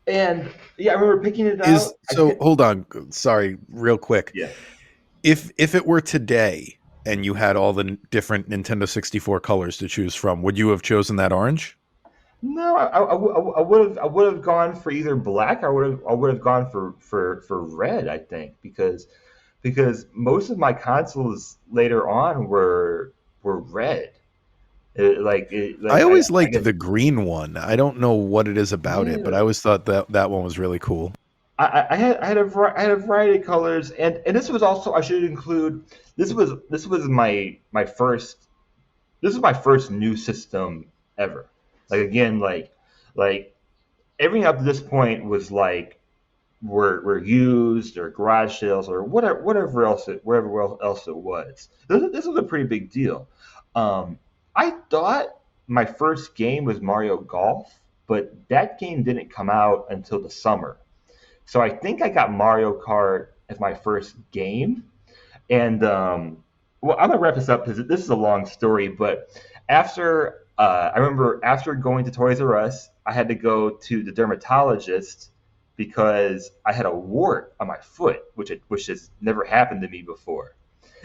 and yeah, I remember picking it Is out. I so can't. hold on, sorry, real quick. Yeah. If it were today and you had all the different Nintendo 64 colors to choose from, would you have chosen that orange? No, I would have gone for either black. Or I would have gone for red. I think because most of my consoles later on were red. I always I liked guess the green one. I don't know what it is about it, but I yeah. always thought that that one was really cool. I had a variety of colors, and this was also I should include this was my first new system ever. Like again, like everything up to this point was like were used or garage sales or whatever else it was. This was a pretty big deal. Um, I thought my first game was Mario Golf, but that game didn't come out until the summer. So I think I got Mario Kart as my first game, and well, I'm gonna wrap this up because this is a long story. But I remember after going to Toys R Us, I had to go to the dermatologist because I had a wart on my foot, which has never happened to me before.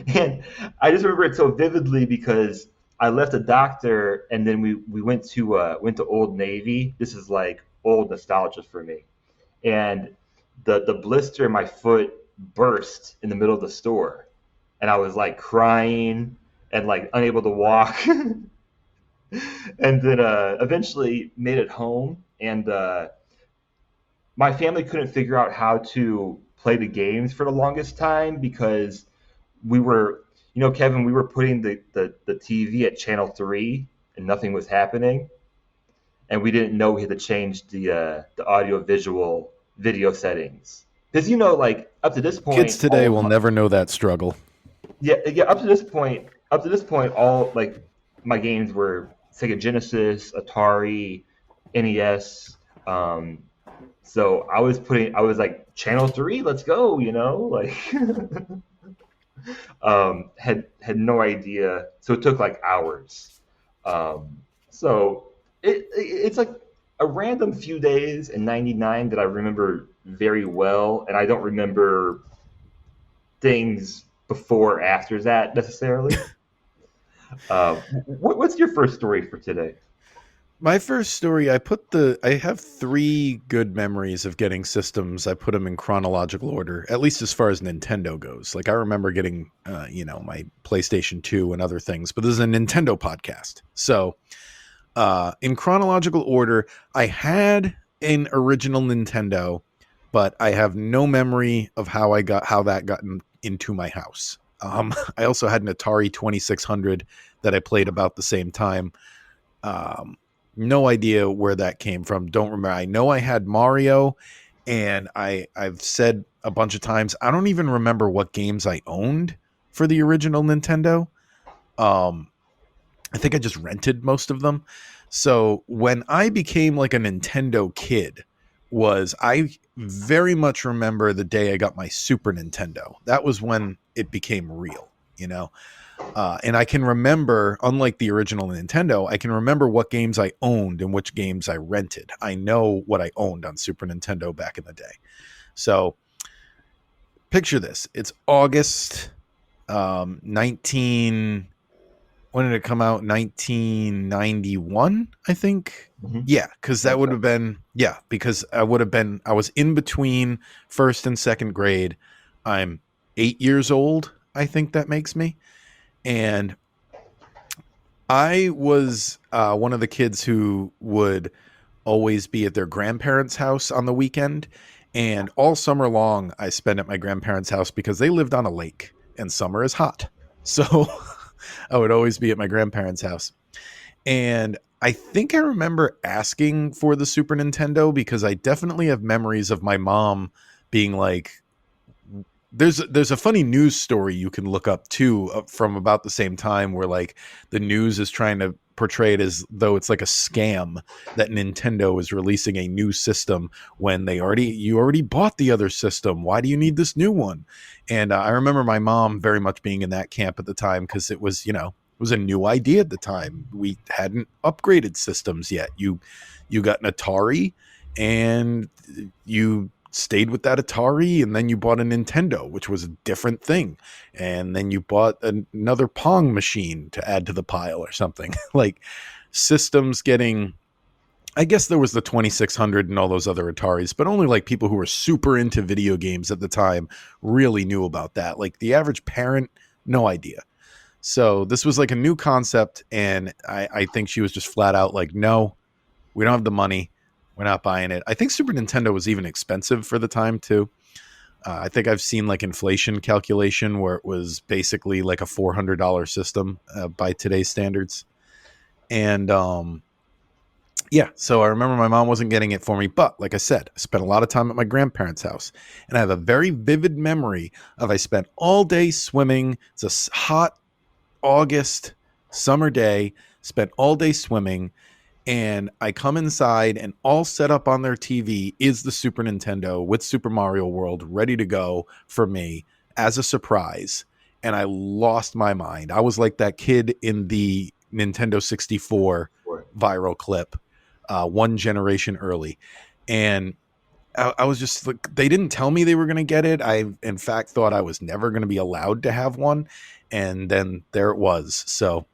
And I just remember it so vividly because I left the doctor and then we went to Old Navy. This is like old nostalgia for me, and the blister in my foot burst in the middle of the store, and I was like crying and like unable to walk, and then eventually made it home, and my family couldn't figure out how to play the games for the longest time because we were, Kevin, we were putting the TV at channel 3 and nothing was happening, and we didn't know we had to change the audio visual video settings because like up to this Kids point today will never know that struggle. yeah, up to this point all like my games were Sega Genesis, Atari, NES. um so I was like channel 3, let's go, like had no idea, so it took like hours. So it's like a random few days in '99 that I remember very well, and I don't remember things before or after that necessarily. What's your first story for today? My first story, I have three good memories of getting systems. I put them in chronological order, at least as far as Nintendo goes. Like I remember getting, my PlayStation 2 and other things, but this is a Nintendo podcast. So, in chronological order, I had an original Nintendo, but I have no memory of how that got into my house. I also had an Atari 2600 that I played about the same time. Um, no idea where that came from. Don't remember. I know I had Mario, and I've said a bunch of times I don't even remember what games I owned for the original Nintendo. Um, I think I just rented most of them. So when I became like a Nintendo kid, was I very much remember the day I got my Super Nintendo. That was when it became real, you know. And I can remember, unlike the original Nintendo, I can remember what games I owned and which games I rented. I know what I owned on Super Nintendo back in the day. So picture this: it's August 19. When did it come out? 1991, I think. Hmm. Yeah, because that would Okay. have been because I was in between first and second grade. I'm 8 years old. I think that makes me, and I was one of the kids who would always be at their grandparents' house on the weekend. And all summer long, I spent at my grandparents' house because they lived on a lake and summer is hot. So I would always be at my grandparents' house. And I think I remember asking for the Super Nintendo because I definitely have memories of my mom being like, there's a funny news story you can look up too, from about the same time, where like the news is trying to portray it as though it's like a scam that Nintendo is releasing a new system when you already bought the other system. Why do you need this new one? And I remember my mom very much being in that camp at the time, because it was, it was a new idea at the time. We hadn't upgraded systems yet. You got an Atari, and you stayed with that Atari, and then you bought a Nintendo, which was a different thing. And then you bought another Pong machine to add to the pile or something. Like systems getting, I guess there was the 2600 and all those other Ataris, but only like people who were super into video games at the time really knew about that. Like the average parent, no idea. So this was like a new concept, and I think she was just flat out like, no, we don't have the money. We're not buying it. I think Super Nintendo was even expensive for the time too. I think I've seen like inflation calculation where it was basically like a $400 system by today's standards. And yeah, so I remember my mom wasn't getting it for me, but like I said, I spent a lot of time at my grandparents' house, and I have a very vivid memory of I spent all day swimming. It's a hot August summer day, spent all day swimming, and I come inside, and all set up on their TV is the Super Nintendo with Super Mario World ready to go for me as a surprise. And I lost my mind. I was like that kid in the Nintendo 64 viral clip, one generation early. And I was just like, they didn't tell me they were going to get it. I, in fact, thought I was never going to be allowed to have one. And then there it was. So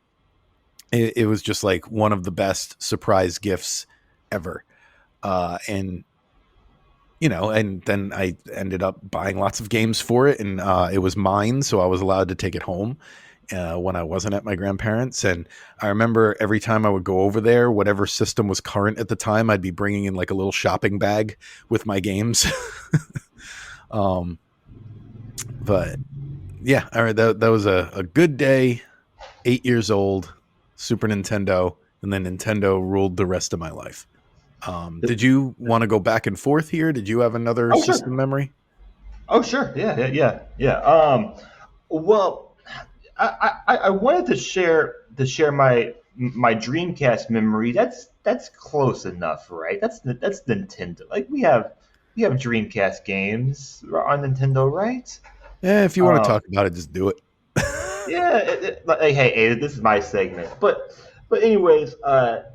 it was just like one of the best surprise gifts ever. And and then I ended up buying lots of games for it, and it was mine, so I was allowed to take it home when I wasn't at my grandparents'. And I remember every time I would go over there, whatever system was current at the time, I'd be bringing in like a little shopping bag with my games. um, but yeah, all right, that was a good day. 8 years old, Super Nintendo, and then Nintendo ruled the rest of my life. Did you want to go back and forth here? Did you have another Oh system sure. memory? Oh sure. Yeah. Well, I wanted to share my Dreamcast memory. That's close enough, right? That's Nintendo. Like we have Dreamcast games on Nintendo, right? If you want to Um, talk about it, just do it. yeah. Like, hey, this is my segment, but anyways,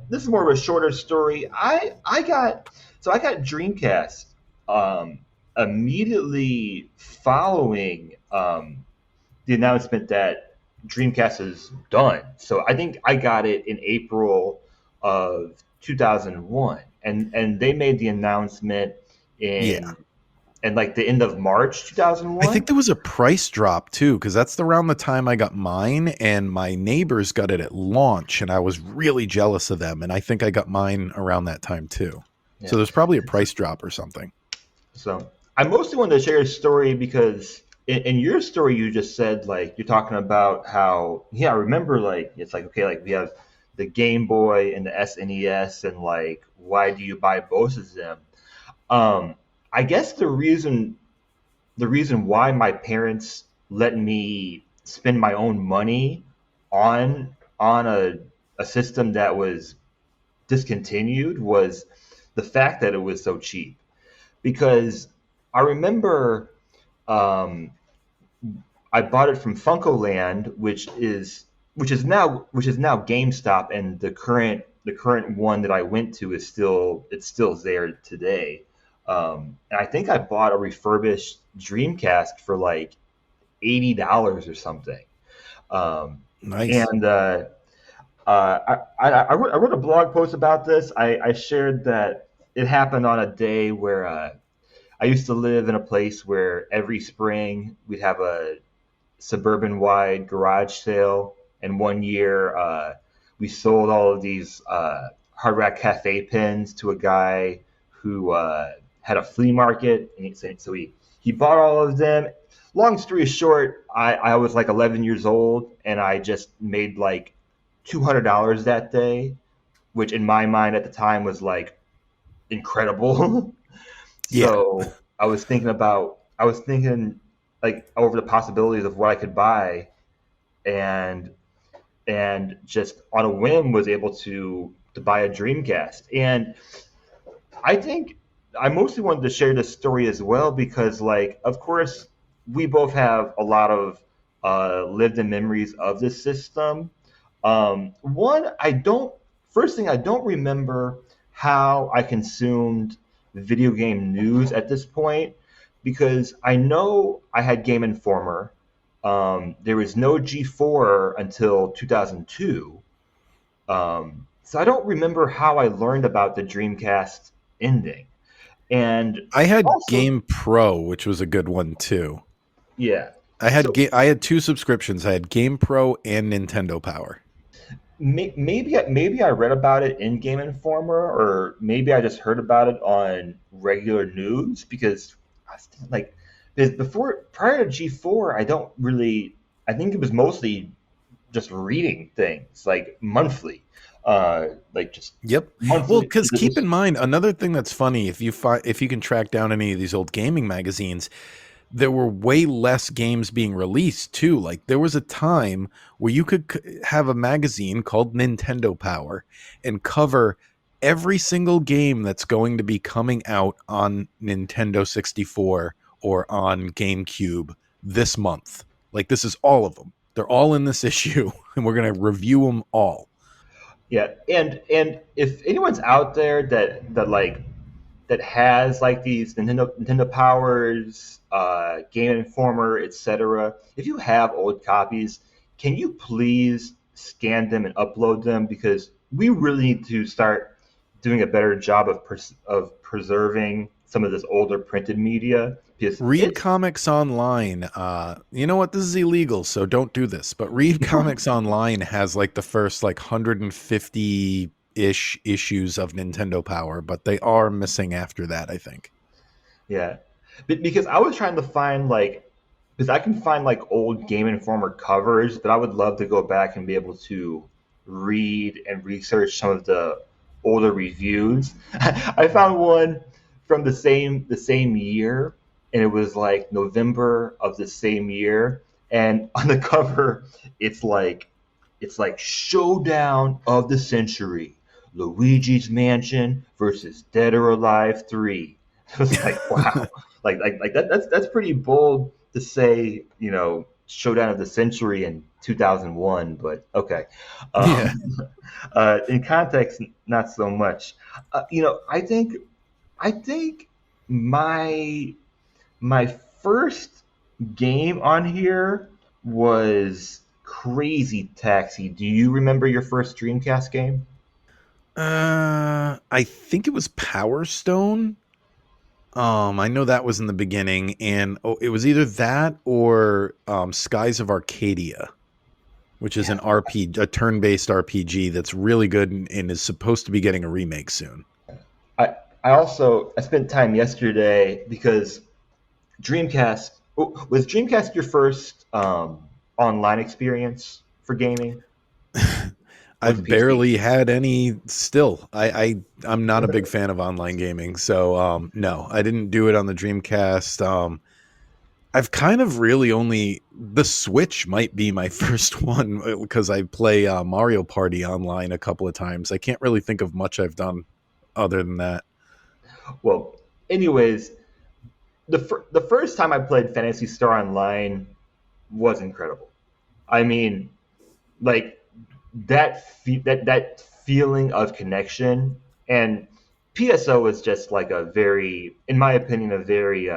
this is more of a shorter story. I got Dreamcast um, immediately following the announcement that Dreamcast is done. So I think I got it in April of 2001, and they made the announcement Yeah. in like the end of March I think 2001. there was a price drop too, because that's around the time I got mine, and my neighbors got it at launch, and I was really jealous of them. And I think I got mine around that time too. Yeah. So there's probably a price drop or something. So I mostly wanted to share a story because in your story you just said like you're talking about how I remember like it's like okay like we have the Game Boy and the SNES and like why do you buy both of them? Um, I guess the reason why my parents let me spend my own money on a system that was discontinued was the fact that it was so cheap because I remember um, I bought it from Funkoland, which is now GameStop, and the current one that I went to is still there today. And I think I bought a refurbished Dreamcast for like $80 or something. Um, Nice. and I wrote a blog post about this. I shared that it happened on a day where I used to live in a place where every spring we'd have a suburban wide garage sale. And one year we sold all of these Hard Rock Cafe pins to a guy who had a flea market. So he bought all of them. Long story short, I was like 11 years old and I just made like $200 that day, which in my mind at the time was like incredible. Yeah. So I was thinking like over the possibilities of what I could buy, and just on a whim was able to buy a Dreamcast. And I think I mostly wanted to share this story as well because, like, of course, we both have a lot of lived-in memories of this system. One, I don't. First thing, I don't remember how I consumed video game news at this point because I know I had Game Informer. There was no G4 until 2002. So I don't remember how I learned about the Dreamcast ending. And I had also, Game Pro, which was a good one too. yeah. I So I had two subscriptions. I had Game Pro and Nintendo Power. maybe I read about it in Game Informer, or maybe I just heard about it on regular news because I was thinking, like, before prior to G4, I don't really. I think it was mostly just reading things like monthly, like just Yep. Well, monthly. because keep in mind another thing that's funny if you can track down any of these old gaming magazines, there were way less games being released too. Like there was a time where you could have a magazine called Nintendo Power and cover every single game that's going to be coming out on Nintendo 64 or on GameCube this month. Like this is all of them. They're all in this issue and we're going to review them all. Yeah, and if anyone's out there that has like these Nintendo Powers, Game Informer, etc. If you have old copies, can you please scan them and upload them because we really need to start doing a better job of preserving some of this older printed media because Read it's comics online. You know what? This is illegal, so don't do this. But Read Comics Online has like the first like 150 ish issues of Nintendo Power, but they are missing after that, I think. yeah. Because I was trying to find like, because I can find like old Game Informer covers, but I would love to go back and be able to read and research some of the older reviews. I found one from the same year, and it was like November of the same year, and on the cover, it's like it's like showdown of the century. Luigi's Mansion versus Dead or Alive 3. It was like, wow, like that's pretty bold to say, showdown of the century in 2001, but okay. Yeah. Um, in context, not so much. I think my my first game on here was Crazy Taxi. Do you remember your first Dreamcast game? I think it was Power Stone. I know that was in the beginning, and it was either that or Skies of Arcadia, which is Yeah, a turn-based RPG that's really good and is supposed to be getting a remake soon. I spent time yesterday because Dreamcast was Dreamcast your first online experience for gaming with the I've PC? barely had any still. I'm not a big fan of online gaming, so no, I didn't do it on the Dreamcast. I've kind of really only the Switch might be my first one because I play Mario Party online a couple of times. I can't really think of much I've done other than that. Well, anyways, the first time I played Fantasy Star Online was incredible. I mean, like that feeling of connection, and PSO is just like a very, in my opinion, a very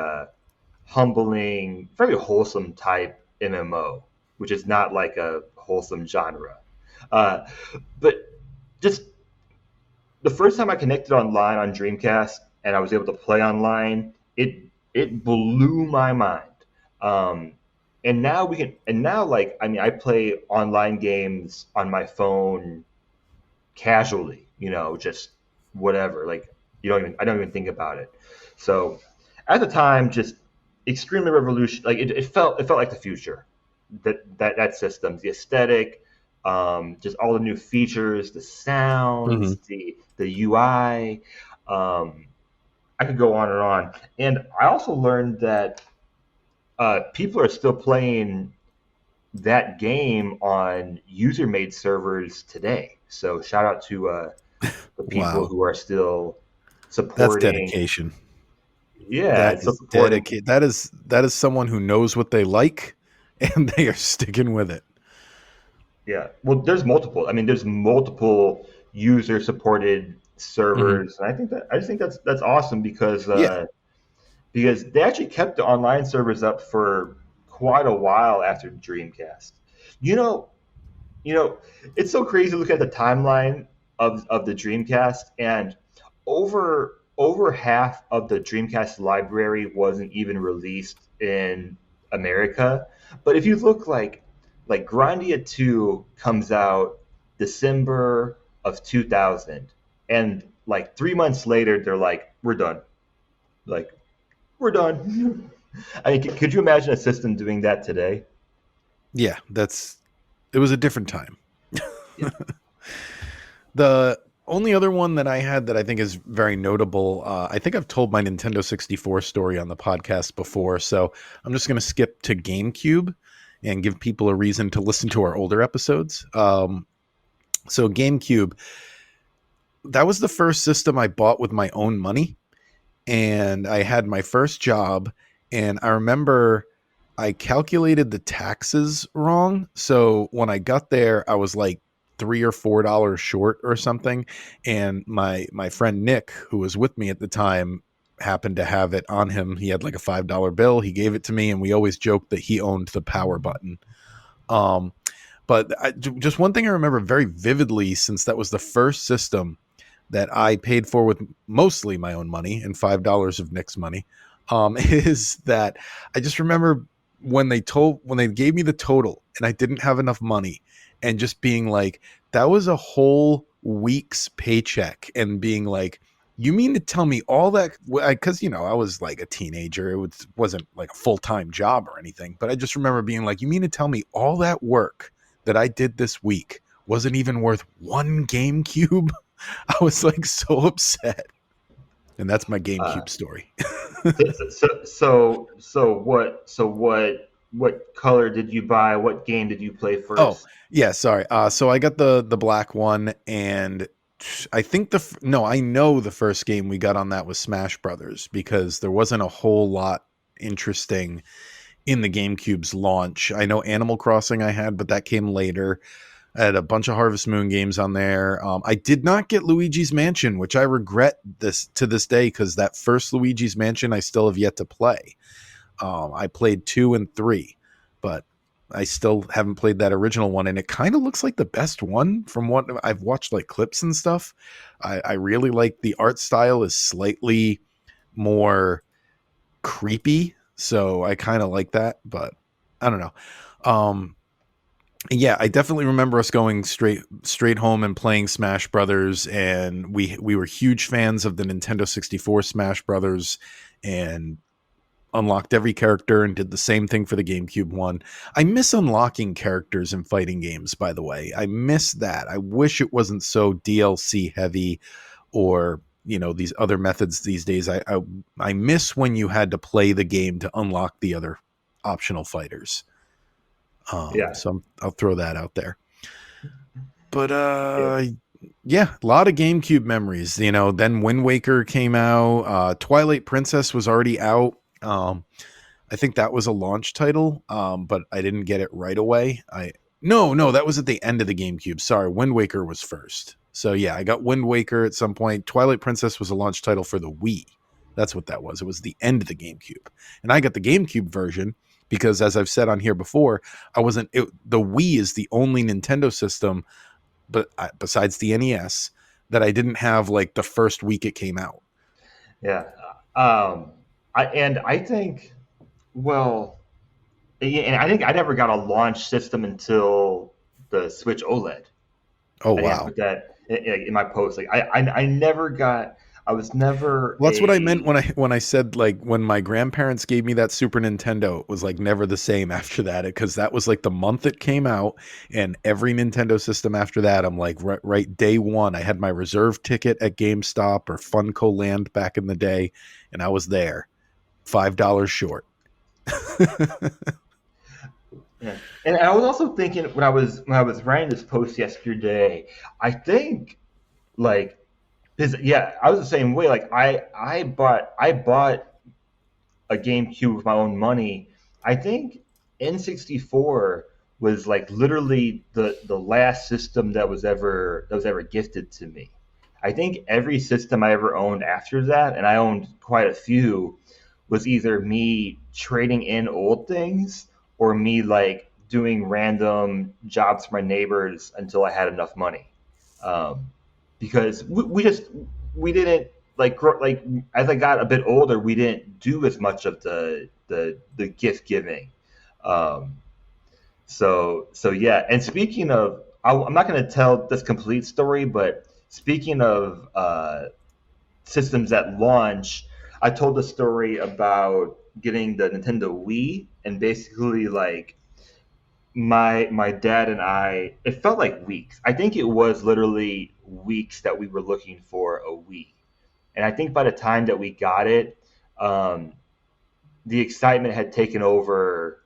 humbling, very wholesome type MMO, which is not like a wholesome genre. Uh, but just the first time I connected online on Dreamcast and I was able to play online, it blew my mind. Um, and now like I mean I play online games on my phone casually, just whatever. Like I don't even think about it. So at the time, just extremely revolution. Like it felt like the future. That system, the aesthetic, just all the new features, the sounds, Hmm. the UI. I could go on and on. And I also learned that people are still playing that game on user-made servers today. So shout out to the people Wow, who are still that's supporting. dedication. Yeah, That still is supporting. dedicated. That is someone who knows what they like, and they are sticking with it. Yeah, well, there's multiple. I mean, there's multiple user-supported Hmm. servers, and I just think that's awesome Yeah. because they actually kept the online servers up for quite a while after Dreamcast. You know, You know, it's so crazy to look at the timeline of the Dreamcast, and over half of the Dreamcast library wasn't even released in America. But if you look like Grandia 2 comes out December of 2000, and like 3 months later they're like, we're done. Like, we're done. I mean, could you imagine a system doing that today? Yeah, it was a different time. Yeah. The only other one that I had that I think is very notable, I think I've told my Nintendo 64 story on the podcast before, so I'm just going to skip to GameCube and give people a reason to listen to our older episodes. So GameCube, that was the first system I bought with my own money, and I had my first job, and I remember I calculated the taxes wrong. So when I got there, I was like $3 or $4 short or something. And my friend Nick, who was with me at the time, happened to have it on him. He had like a $5 bill. He gave it to me, and we always joked that he owned the power button. Um, just one thing I remember very vividly, since that was the first system that I paid for with mostly my own money and $5 of Nick's money, is that I just remember when they gave me the total and I didn't have enough money, and just being like, that was a whole week's paycheck, and being like, you mean to tell me all that? Because I was like a teenager. Wasn't like a full-time job or anything, but I just remember being like, you mean to tell me all that work that I did this week wasn't even worth one GameCube? I was like so upset. And that's my Uh, GameCube story. what color did you buy? What game did you play Oh, first? yeah, sorry. So I got the black one, and I think no, I know the first game we got on that was Smash Brothers, because there wasn't a whole lot interesting in the GameCube's launch. I know Animal Crossing I had, but that came later. I had a bunch of Harvest Moon games on there. I did not get Luigi's Mansion, which I regret this to this day, because that first Luigi's Mansion I still have yet to play. I played 2 and 3, but I still haven't played that original one, and it kind of looks like the best one from what I've watched, like clips and stuff. I really like the art style is slightly more creepy, so I kind of like that, but I don't know. Um, yeah, I definitely remember us going straight home and playing Smash Brothers, and we were huge fans of the Nintendo 64 Smash Brothers, and unlocked every character and did the same thing for the GameCube one. I miss unlocking characters in fighting games, by the way. I miss that. I wish it wasn't so DLC heavy, or these other methods these days. I miss when you had to play the game to unlock the other optional fighters. Yeah, So I'll throw that out there. But yeah, yeah, a lot of GameCube memories. Then Wind Waker came out. Twilight Princess was already out. I think that was a launch title, but I didn't get it right away. No, that was at the end of the GameCube. Sorry, Wind Waker was first. So yeah, I got Wind Waker at some point. Twilight Princess was a launch title for the Wii. That's what that was. It was the end of the GameCube, and I got the GameCube version because, as I've said on here before, I wasn't. The Wii is the only Nintendo system, but besides the NES, that I didn't have like the first week it came out. yeah. Um, I think well, yeah, and I think I never got a launch system until the Switch OLED. Oh I think I wow. put that in my post. Like I never got. I was never Well, that's what I meant a when I said like when my grandparents gave me that Super Nintendo, it was like never the same after that because that was like the month it came out, and every Nintendo system after that, I'm like right day one, I had my reserve ticket at GameStop or Funco Land back in the day, and I was there $5 short. yeah. And I was also thinking when I was writing this post yesterday, I think like because yeah, I was the same way. Like I bought a GameCube with my own money. I think N64 was like literally the last system that was ever gifted to me. I think every system I ever owned after that, and I owned quite a few, was either me trading in old things or me like doing random jobs for my neighbors until I had enough money. Um, because we didn't like as I got a bit older, we didn't do as much of the gift giving. Um, so yeah. And speaking of, I'm not going to tell this complete story, but speaking of systems at launch, I told the story about getting the Nintendo Wii and basically like my dad and I, it felt like weeks. I think it was literally weeks that we were looking for a Wii. And I think by the time that we got it, um, the excitement had taken over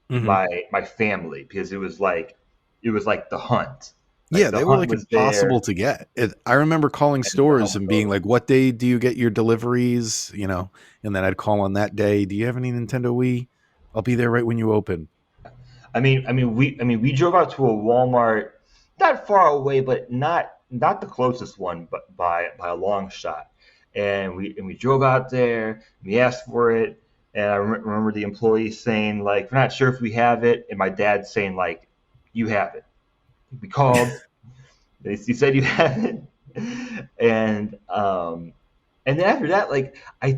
Hmm. my family because it was like the hunt. Like Yeah, the they were hunt like was impossible there to get. I remember calling and the hunt stores was and being over. like, "What day do you get your deliveries?" You know, and then I'd call on that day. Do you have any Nintendo Wii? I'll be there right when you open. I mean, we drove out to a Walmart not far away, but not the closest one, but by a long shot. And we drove out there. We asked for it, and remember the employee saying like, "We're not sure if we have it," and my dad saying like, "You have it." We called. He said you have it, and um, and then after that, like I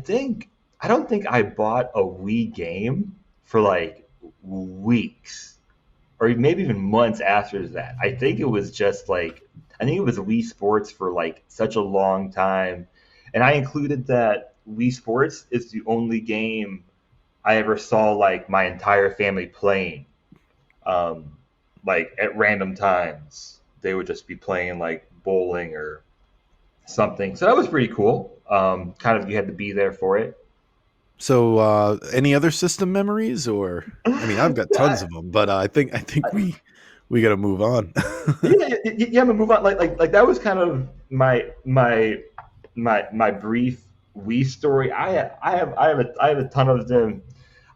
don't think I bought a Wii game for like weeks or maybe even months after that. I think it was just like I think it was Wii Sports for like such a long time, and I included that Wii Sports is the only game I ever saw like my entire family playing. Um, like at random times, they would just be playing like bowling or something. So that was pretty cool. Kind of you had to be there for it. So, any other system memories, or I mean, I've got tons Yeah, of them, but I think we got to move on. yeah. I'm gonna move on. Like that was kind of my brief Wii story. I have a ton of them.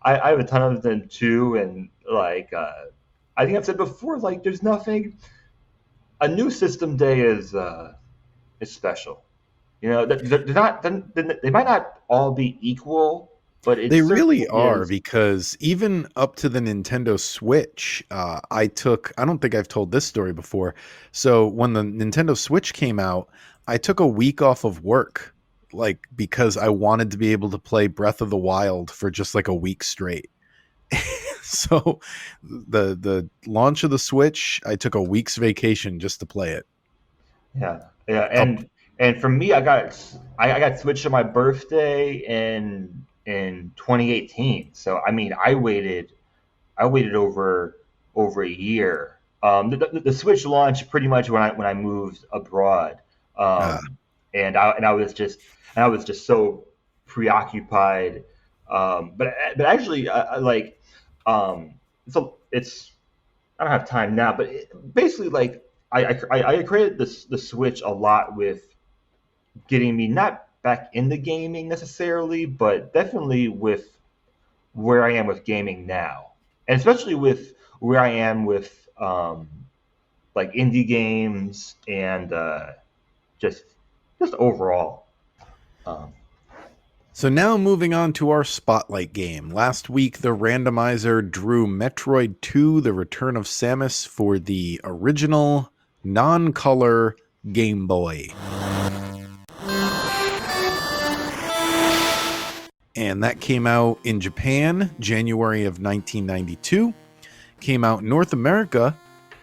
I have a ton of them too, and like I think I've said before, like there's nothing. A new system day is special. You know, they might not all be equal, but it They really certainly are is. because even up to the Nintendo Switch, I don't think I've told this story before. So when the Nintendo Switch came out, I took a week off of work, like because I wanted to be able to play Breath of the Wild for just like a week straight. So the launch of the Switch, I took a week's vacation just to play it. Yeah, yeah, Up, and for me, I got switched on my birthday in 2018. So I mean, I waited over a year. The Switch launched pretty much when I moved abroad, uh, um, and I was just so preoccupied. But actually, like so it's I don't have time now, but basically, like I created the Switch a lot with getting me not back into gaming necessarily, but definitely with where I am with gaming now, and especially with where I am with like indie games and just just overall. Um, So now moving on to our spotlight game. Last week, the randomizer drew Metroid II: The Return of Samus for the original non-color Game Boy. And that came out in Japan, January of 1992. Came out in North America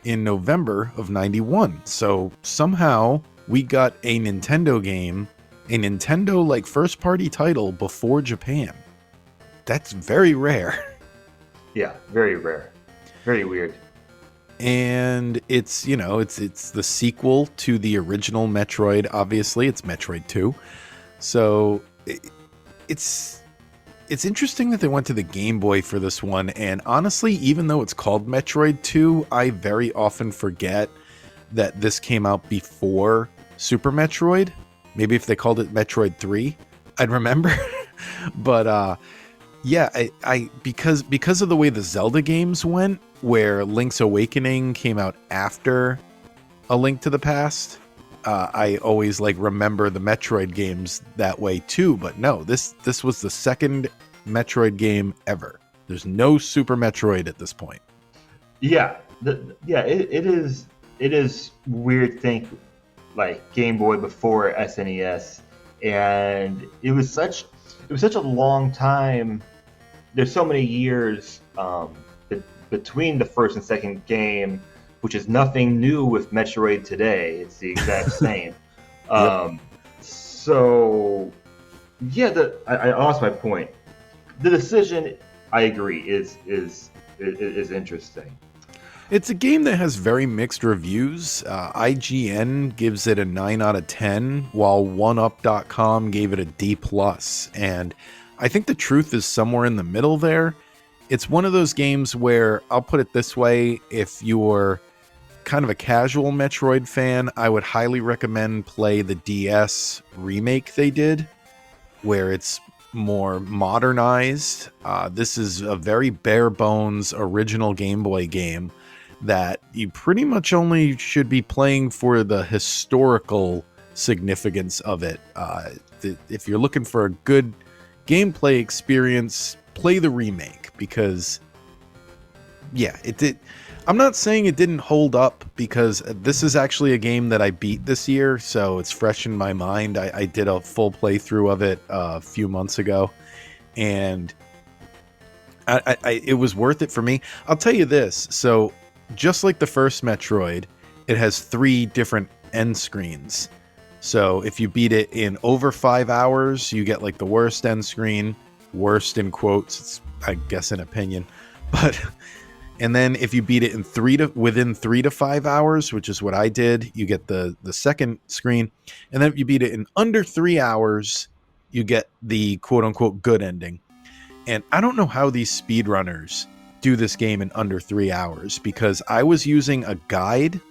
in November of 91. So somehow we got a Nintendo game a Nintendo like first party title before Japan. That's very rare. Yeah, very rare, very weird. And it's, you know, it's the sequel to the original Metroid. Obviously, it's Metroid II. So it's it's interesting that they went to the Game Boy for this one. And honestly, even though it's called Metroid 2, I very often forget that this came out before Super Metroid. Maybe if they called it Metroid 3, I'd remember. But yeah, I because of the way the Zelda games went, where Link's Awakening came out after A Link to the Past, I always like remember the Metroid games that way too. But no, this was the second Metroid game ever. There's no Super Metroid at this point. Yeah, it is weird. Think like Game Boy before SNES, and it was such a long time. There's so many years between the first and second game, which is nothing new with Metroid today. It's the exact same. Yep. So yeah, I lost my point. The decision, I agree, is interesting. It's a game that has very mixed reviews. IGN gives it a 9 out of 10, while OneUp.com gave it a D+. And I think the truth is somewhere in the middle there. It's one of those games where, I'll put it this way, if you're kind of a casual Metroid fan, I would highly recommend play the DS remake they did, where it's more modernized. This is a very bare bones original Game Boy game that you pretty much only should be playing for the historical significance of it. If you're looking for a good gameplay experience, play the remake, because yeah, it did. I'm not saying it didn't hold up, because this is actually a game that I beat this year, so it's fresh in my mind. I did a full playthrough of it a few months ago, and it was worth it for me. I'll tell you this. So just like the first Metroid, it has 3 different end screens. So if you beat it in over 5 hours, you get like the worst end screen, worst in quotes, it's, I guess, an opinion. But and then if you beat it in within 3 to 5 hours, which is what I did, you get the second screen. And then if you beat it in under 3 hours, you get the quote unquote good ending. And I don't know how these speedrunners do this game in under 3 hours, because I was using a guide,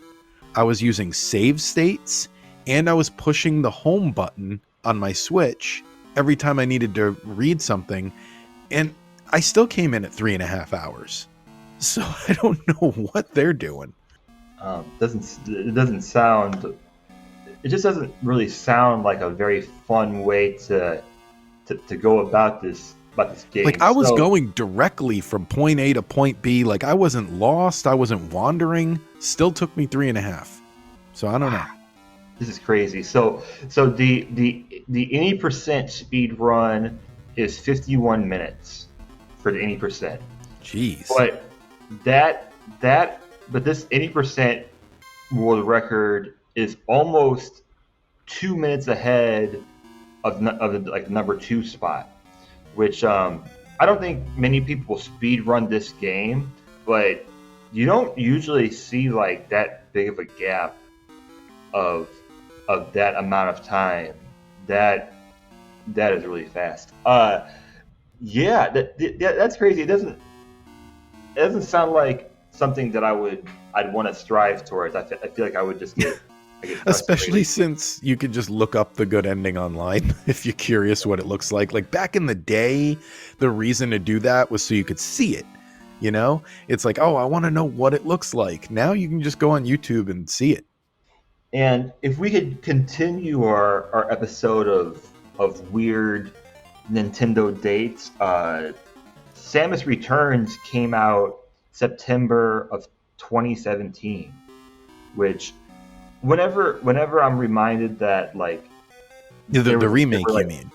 I was using save states, and I was pushing the home button on my Switch every time I needed to read something, and I still came in at 3.5 hours. So I don't know what they're doing. It doesn't sound. It just doesn't really sound like a very fun way to go about this game. Like, I was So going directly from point A to point B. Like, I wasn't lost, I wasn't wandering. Still took me 3.5. So I don't know. this is crazy. So the any percent speed run is 51 minutes for the any percent. Jeez. But that that but this 80% world record is almost 2 minutes ahead of the like number 2 spot, which I don't think many people speed run this game, but you don't usually see like that big of a gap of that amount of time. That is really fast. Yeah, that's crazy. It doesn't sound like something that I'd want to strive towards. I feel like I would just get Especially frustrated. since you could just look up the good ending online if you're curious what it looks like. Like, back in the day, the reason to do that was so you could see it. You know, it's like, oh, I want to know what it looks like. Now you can just go on YouTube and see it. And if we could continue our episode of weird Nintendo dates, Samus Returns came out September of 2017, which whenever I'm reminded that like The there were remake, you like mean?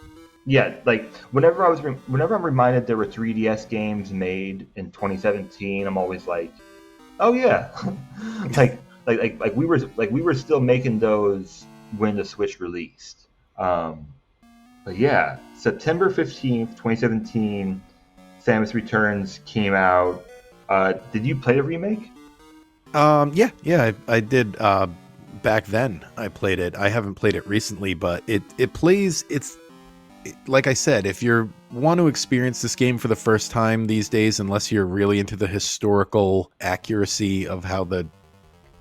yeah, like whenever I'm reminded there were 3DS games made in 2017, I'm always like, oh yeah, like we were still making those when the Switch released. Um, but yeah, September 15th, 2017, Samus Returns came out. Did you play the remake? I did. Back then, I played it. I haven't played it recently, but it plays. Like I said, if you want to experience this game for the first time these days, unless you're really into the historical accuracy of how the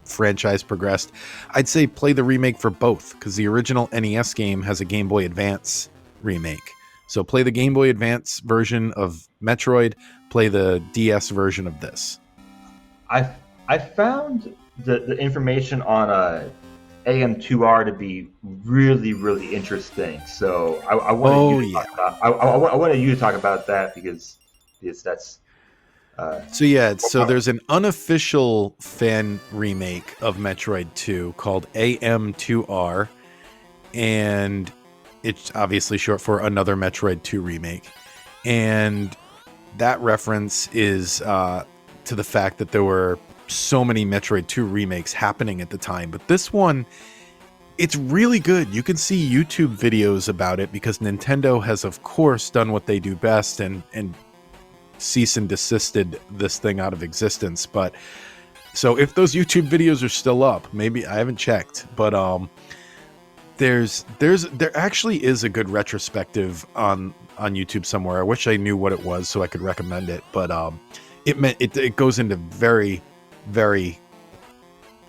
franchise progressed, I'd say play the remake for both, because the original NES game has a Game Boy Advance remake. So play the Game Boy Advance version of Metroid, play the DS version of this. I I found the information on AM2R to be really interesting. So I wanted you Oh to talk yeah. about I wanted you to talk about that because that's uh, So there's an unofficial fan remake of Metroid 2 called AM2R, and it's obviously short for Another Metroid 2 Remake. And that reference is to the fact that there were so many Metroid 2 remakes happening at the time. But this one, it's really good. You can see YouTube videos about it because Nintendo has, of course, done what they do best and cease and desisted this thing out of existence. But so if those YouTube videos are still up, maybe I haven't checked, but there actually is a good retrospective on YouTube somewhere. I wish I knew what it was so I could recommend it, but it goes into very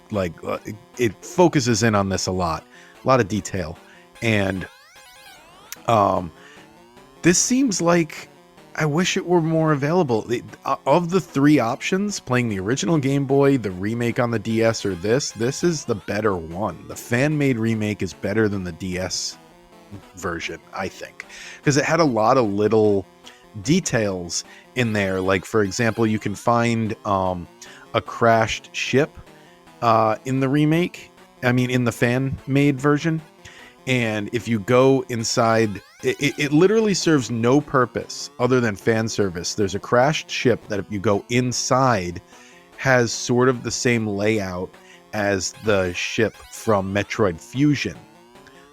like it focuses in on this a lot of detail, and um this seems like I wish it were more available. Of the three options, playing the original Game Boy, the remake on the DS, or this is the better one. The fan-made remake is better than the DS version, I think, because it had a lot of little details in there. Like, for example, you can find a crashed ship in the remake. I mean, in the fan-made version. And if you go inside, it literally serves no purpose other than fan service. There's a crashed ship that if you go inside has sort of the same layout as the ship from Metroid Fusion.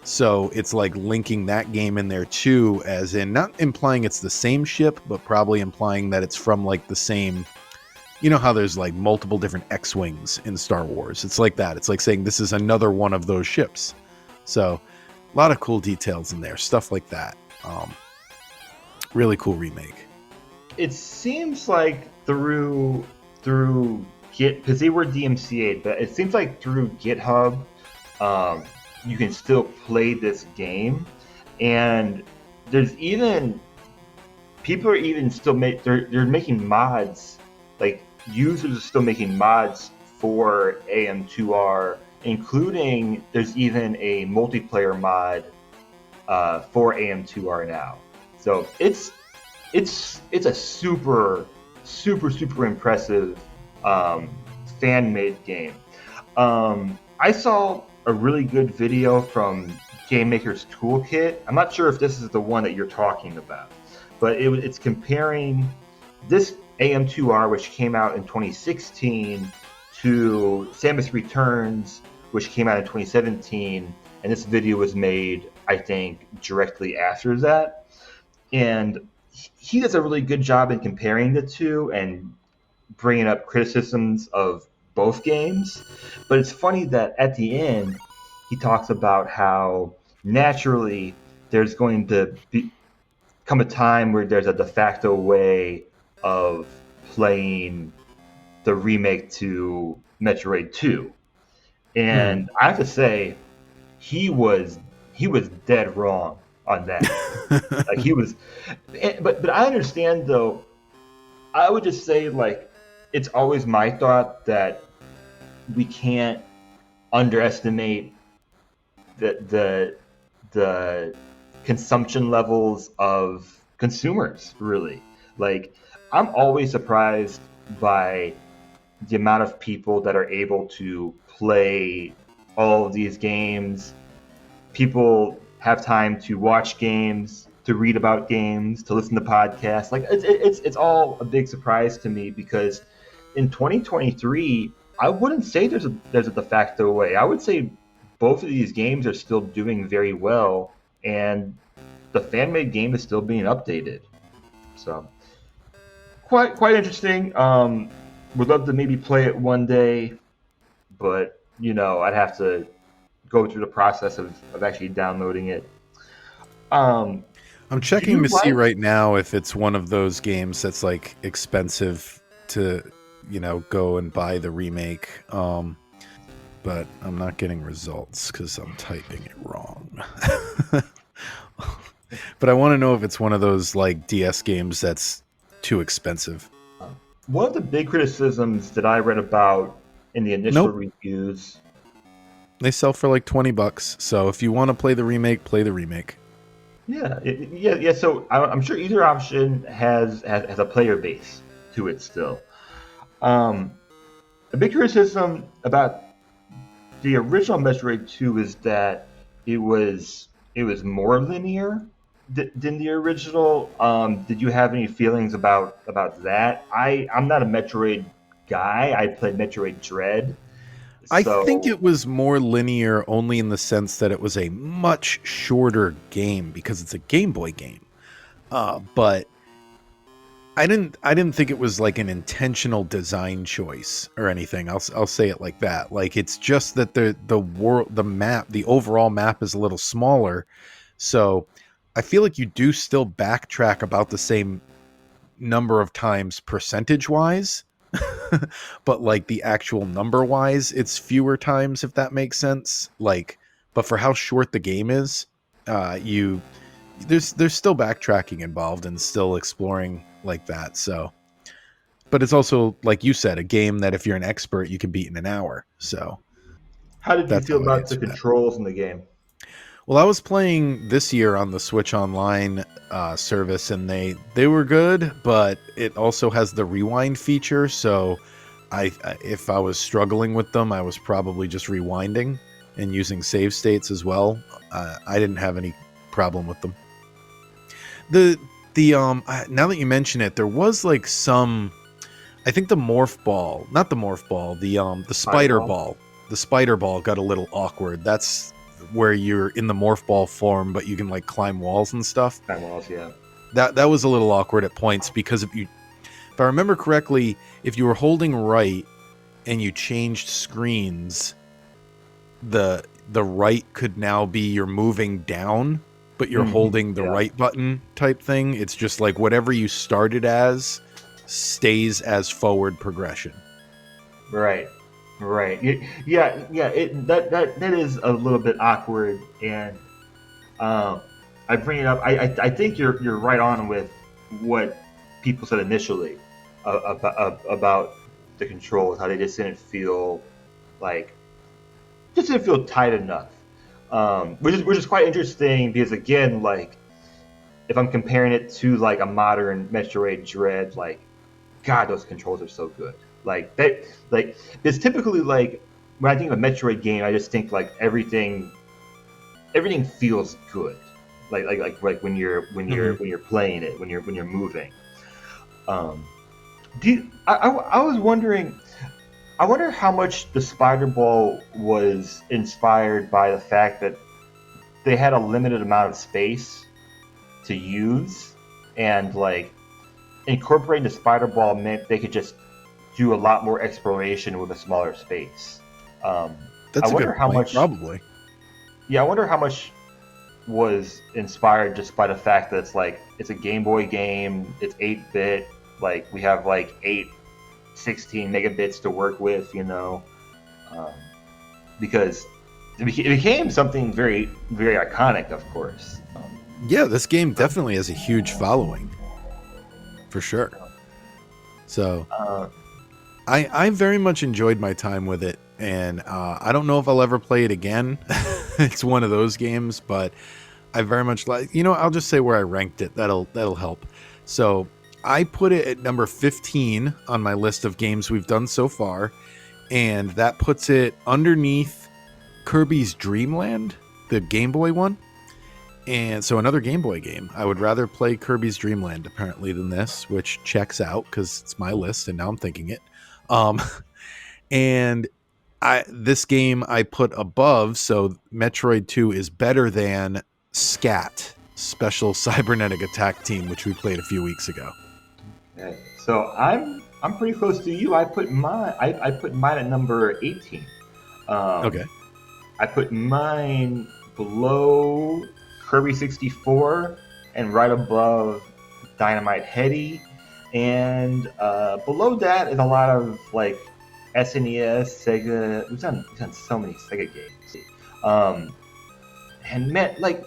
So it's like linking that game in there too, as in not implying it's the same ship, but probably implying that it's from like the same. You know how there's like multiple different X-Wings in Star Wars? It's like that. It's like saying this is another one of those ships. So a lot of cool details in there, stuff like that. Really cool remake. it seems like through Git because they were DMCA, but it seems like through GitHub, um, you can still play this game, and there's even people are even still they're making mods, like users are still making mods for AM2R, including there's even a multiplayer mod for AM2R now. So it's a super impressive um, fan made game. I saw a really good video from Game Maker's Toolkit. I'm not sure if this is the one that you're talking about, but it's comparing this AM2R, which came out in 2016, to Samus Returns, which came out in 2017. And this video was made, I think, directly after that. And he does a really good job in comparing the two and bringing up criticisms of both games. But it's funny that at the end, he talks about how naturally there's going to come a time where there's a de facto way of playing the remake to Metroid 2. Hmm. And I have to say, he was he was dead wrong on that. Like he was, but I understand though. I would just say like it's always my thought that we can't underestimate the the consumption levels of consumers. Really, like I'm always surprised by the amount of people that are able to play all of these games. People have time to watch games, to read about games, to listen to podcasts. Like it's all a big surprise to me because in 2023, I wouldn't say there's a de facto way. I would say both of these games are still doing very well and the fan made game is still being updated. So quite interesting. Would love to maybe play it one day, but I'd have to go through the process of actually downloading it. Um, I'm do checking you to see like? right now if it's one of those games that's like expensive to, go and buy the remake. But I'm not getting results because I'm typing it wrong. But I want to know if it's one of those like DS games that's too expensive. One of the big criticisms that I read about in the initial Nope. reviews. They sell for like $20. So if you want to play the remake, play the remake. Yeah, yeah. So I'm sure either option has a player base to it still. Um, a big criticism about the original Metroid 2 is that it was more linear than the original. Did you have any feelings about that? I'm not a Metroid guy. I played Metroid Dread, I think so it was more linear only in the sense that it was a much shorter game because it's a Game Boy game. But I didn't think it was like an intentional design choice or anything. I'll say it like that. Like it's just that the overall map is a little smaller. So I feel like you do still backtrack about the same number of times percentage wise, but like the actual number wise, it's fewer times if that makes sense. Like, but for how short the game is, you there's still backtracking involved and still exploring like that. So, but it's also like you said, a game that if you're an expert, you can beat in an hour. So how did you that's feel how I'd about the answer that. controls in the game? Well, I was playing this year on the Switch Online service, and they were good, but it also has the rewind feature. So, if I was struggling with them, I was probably just rewinding and using save states as well. I didn't have any problem with them. The now that you mention it, there was like some. I think the morph ball, not the morph ball, the spider Fireball, ball. The spider ball got a little awkward. That's where you're in the morph ball form, but you can like climb walls and stuff. time walls, yeah. That was a little awkward at points because if I remember correctly, if you were holding right and you changed screens, the right could now be you're moving down, but you're holding the Yeah, right button type thing. It's just like whatever you started as stays as forward progression. right, right. Yeah. That is a little bit awkward, and um, I bring it up. I think you're right on with what people said initially about the controls, how they like just didn't feel tight enough. Which is quite interesting because again, like if I'm comparing it to like a modern Metroid Dread, like God, those controls are so good. Like that, like it's typically like when I think of a Metroid game, I just think like everything feels good. Like when you're when you're Hmm. when you're playing it, when you're moving. Um, I was wondering. I wonder how much the Spider Ball was inspired by the fact that they had a limited amount of space to use, and like incorporating the Spider Ball meant they could just do a lot more exploration with a smaller space. Um, I That's a wonder good how point. much. Probably. Yeah, I wonder how much was inspired just by the fact that it's a Game Boy game, it's 8-bit, like we have like 16 megabits to work with, um, because it became something very very iconic, of course. Yeah, this game definitely has a huge following for sure. So Uh, I very much enjoyed my time with it, and I don't know if I'll ever play it again. It's one of those games, but I very much like. I'll just say where I ranked it. That'll help. So I put it at number 15 on my list of games we've done so far, and that puts it underneath Kirby's Dream Land, the Game Boy one. And so another Game Boy game. I would rather play Kirby's Dream Land apparently than this, which checks out because it's my list, and now I'm thinking it. Um, and this game I put above, so Metroid 2 is better than SCAT, Special Cybernetic Attack Team, which we played a few weeks ago. Okay. So I'm pretty close to you. I put mine at number 18. Um, Okay. I put mine below Kirby 64 and right above Dynamite Heady. And below that is a lot of like SNES, Sega. We've done so many Sega games. Um, and man, like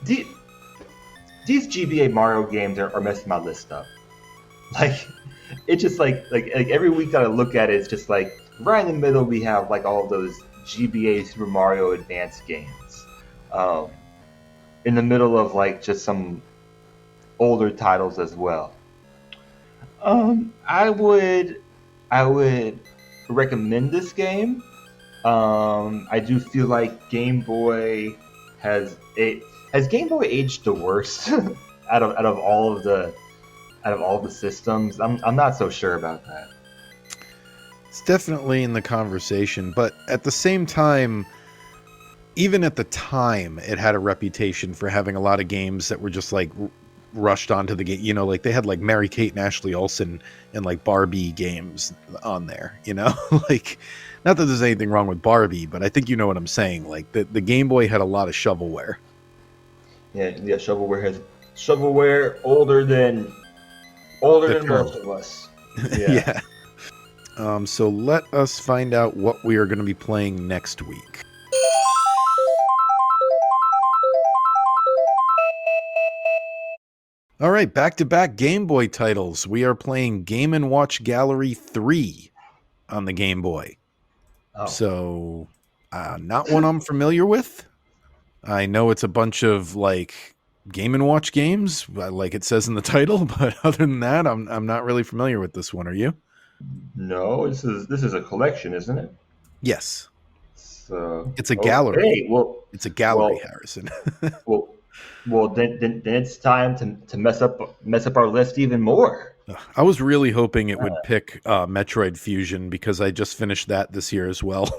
the, these GBA Mario games are messing my list up. Like it's just like every week that I look at it, it's just like right in the middle we have like all of those GBA Super Mario Advance games. Um, in the middle of like just some older titles as well. I would recommend this game. I do feel like Game Boy has Game Boy aged the worst out of all of the systems. I'm not so sure about that. It's definitely in the conversation, but at the same time, even at the time, it had a reputation for having a lot of games that were just like rushed onto the game. You know, like they had like Mary Kate and Ashley Olsen and like Barbie games on there. You know, like not that there's anything wrong with Barbie, but I think you know what I'm saying. Like the Game Boy had a lot of shovelware. Yeah. Shovelware older than Literally. most of us. Yeah. Yeah. So let us find out what we are going to be playing next week. All right, back-to-back Game Boy titles. We are playing Game & Watch Gallery 3 on the Game Boy. Oh. So, not one I'm familiar with. I know it's a bunch of, like, Game & Watch games, like it says in the title, but other than that, I'm not really familiar with this one. Are you? No, this is a collection, isn't it? Yes. So It's a gallery. okay, well, It's a gallery, well, Harrison. well, then it's time to mess up our list even more. I was really hoping it would pick Metroid Fusion because I just finished that this year as well.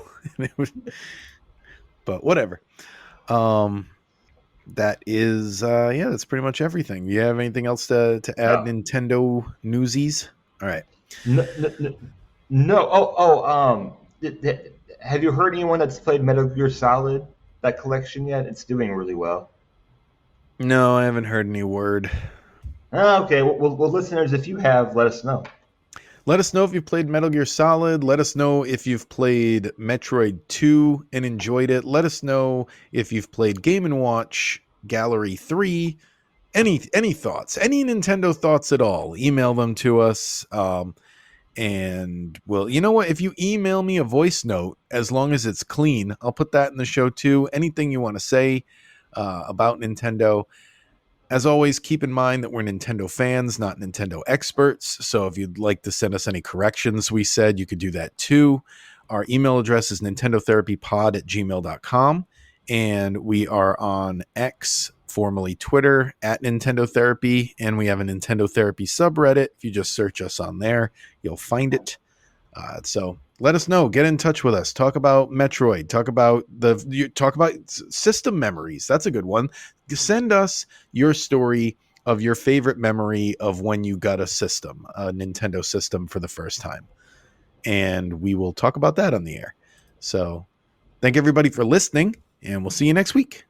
But whatever. Um, that is, yeah, that's pretty much everything. Do you have anything else to add, No, Nintendo newsies? All right. no, no, no. No. Have you heard anyone that's played Metal Gear Solid that collection yet? It's doing really well. No, I haven't heard any word. Okay, well, listeners, if you have, let us know. Let us know if you've played Metal Gear Solid. Let us know if you've played Metroid 2 and enjoyed it. Let us know if you've played Game & Watch Gallery 3. Any thoughts, any Nintendo thoughts at all, email them to us. And well, you know what? If you email me a voice note, as long as it's clean, I'll put that in the show too. Anything you want to say about Nintendo. As always, keep in mind that we're Nintendo fans, not Nintendo experts. So if you'd like to send us any corrections we said, you could do that too. Our email address is nintendotherapypod@gmail.com. And we are on X, formerly Twitter, at Nintendo Therapy. And we have a Nintendo Therapy subreddit. If you just search us on there, you'll find it. So let us know. Get in touch with us. Talk about Metroid. Talk about system memories. That's a good one. Send us your story of your favorite memory of when you got a system, a Nintendo system for the first time, and we will talk about that on the air. So thank everybody for listening, and we'll see you next week.